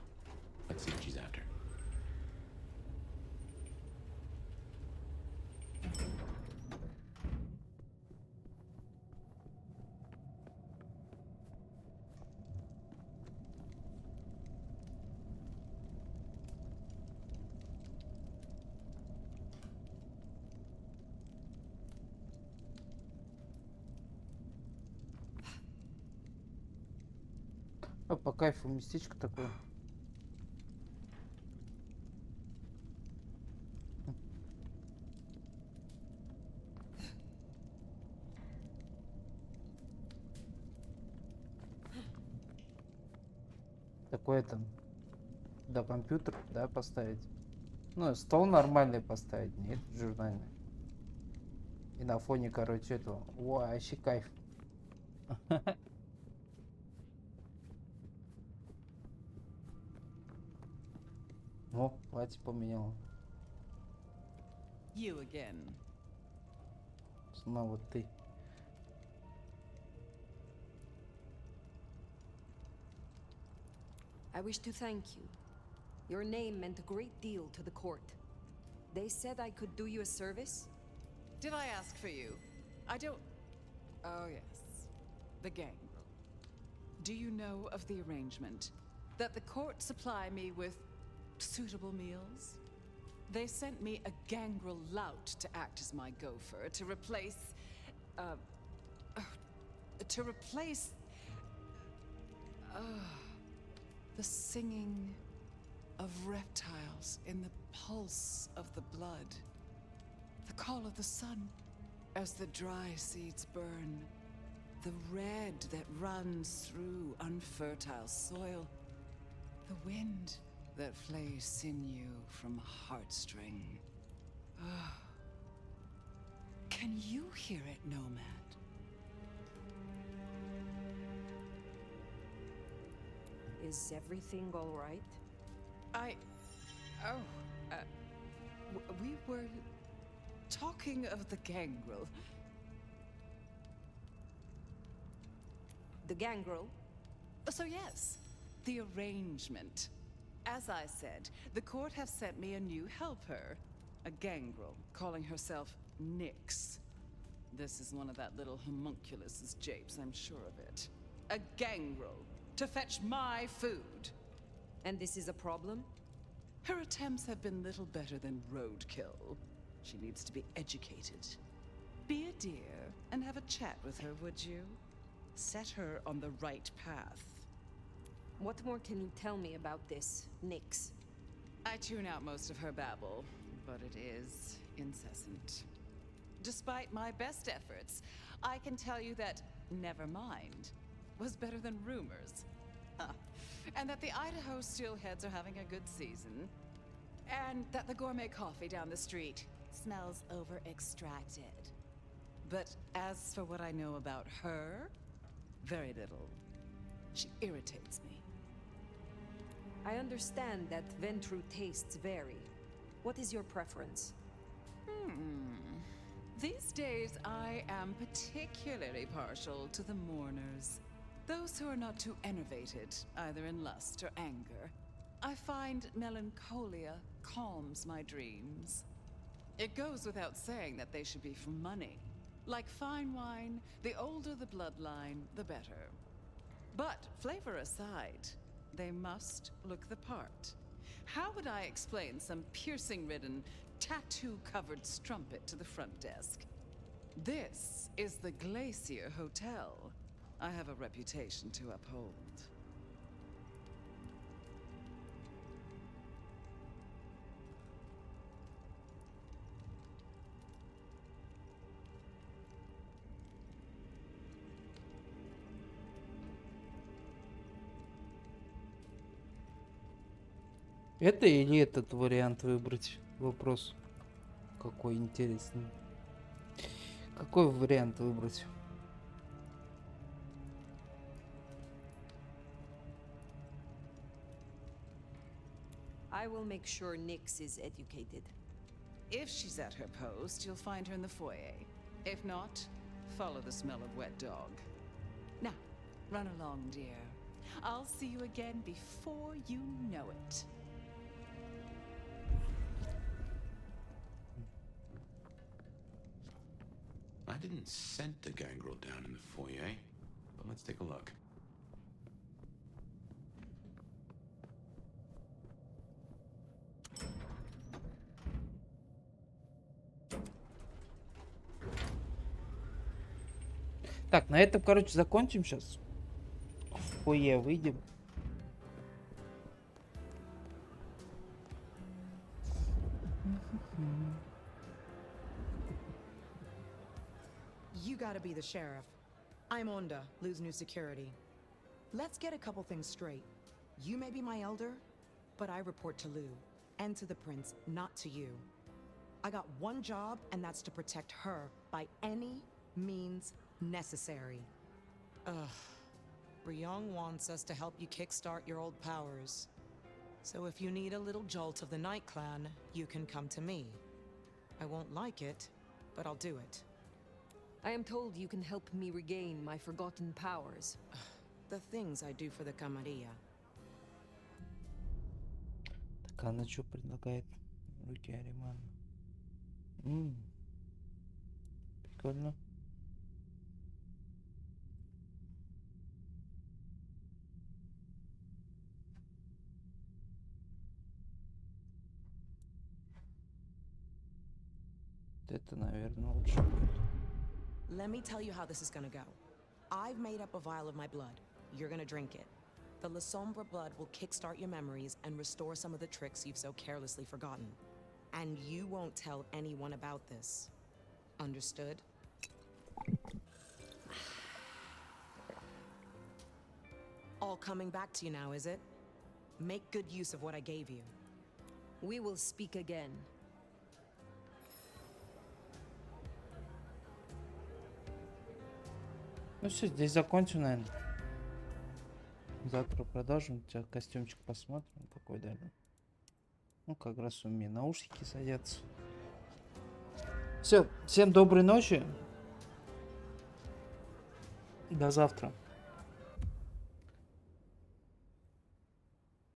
Let's see what she's after. А по кайфу местечко такое. Такое там, да, компьютер, да, поставить. Ну, стол нормальный поставить, нет, журнальный. И на фоне, короче, этого. О, вообще кайф. О, платье поменял. You again. Снова ты. I wish to thank you. Your name meant a great deal to the court. They said I could do you a service. Did I ask for you? I don't... Oh, yes. The gangrel. Do you know of the arrangement? That the court supply me with suitable meals? They sent me a gangrel lout to act as my gopher, to replace... the singing of reptiles in the pulse of the blood. The call of the sun as the dry seeds burn. The red that runs through unfertile soil. The wind that flays sinew from heartstring. Ah. Can you hear it, Nomad? Is everything all right? We were talking of the gangrel. The gangrel? So yes, the arrangement. As I said, the court have sent me a new helper. A gangrel, calling herself Nyx. This is one of that little homunculus's japes, I'm sure of it. A gangrel, to fetch my food. And this is a problem? Her attempts have been little better than roadkill. She needs to be educated. Be a dear and have a chat with her, would you? Set her on the right path. What more can you tell me about this, Nyx? I tune out most of her babble, but it is incessant. Despite my best efforts, I can tell you that never mind was better than rumors. And that the Idaho steelheads are having a good season. And that the gourmet coffee down the street smells over-extracted. But as for what I know about her, very little. She irritates me. I understand that Ventru tastes vary. What is your preference? These days, I am particularly partial to the mourners. Those who are not too enervated, either in lust or anger. I find melancholia calms my dreams. It goes without saying that they should be for money. Like fine wine, the older the bloodline, the better. But flavor aside, they must look the part. How would I explain some piercing-ridden, tattoo-covered strumpet to the front desk? This is the Glacier Hotel. I have a reputation to uphold. Это или этот вариант выбрать? Вопрос. Какой интересный. Какой вариант выбрать? I will make sure Nyx is educated. If she's at her post, you'll find her in the foyer. If not, follow the smell of wet dog. Now, run along, dear. I'll see you again before you know it. I didn't scent the gangrel down in the foyer, but let's take a look. Так, на этом, короче, закончим сейчас. В фойе выйдем. You gotta be the sheriff. I'm Onda, lose new security. Let's get a couple things straight. You may be my elder, but I report to Lou, and to the prince, not to you. I got one job, and that's to protect her by any means necessary. Ugh. Ryong wants us to help you kickstart your old powers. So if you need a little jolt of the Night Clan, you can come to me. I won't like it, but I'll do it. I am told you can help me regain my forgotten powers. The things I do for the Camarilla. Так, она что предлагает? Руки Аримана. Прикольно. Это, наверное, лучше будет. Let me tell you how this is gonna go. I've made up a vial of my blood. You're gonna drink it. The La Sombra blood will kickstart your memories and restore some of the tricks you've so carelessly forgotten. And you won't tell anyone about this. Understood? All coming back to you now, is it? Make good use of what I gave you. We will speak again. Ну все, здесь закончим, наверное. Завтра продолжим. У тебя костюмчик посмотрим, какой дали. Ну, как раз у меня наушники садятся. Все, всем доброй ночи. До завтра.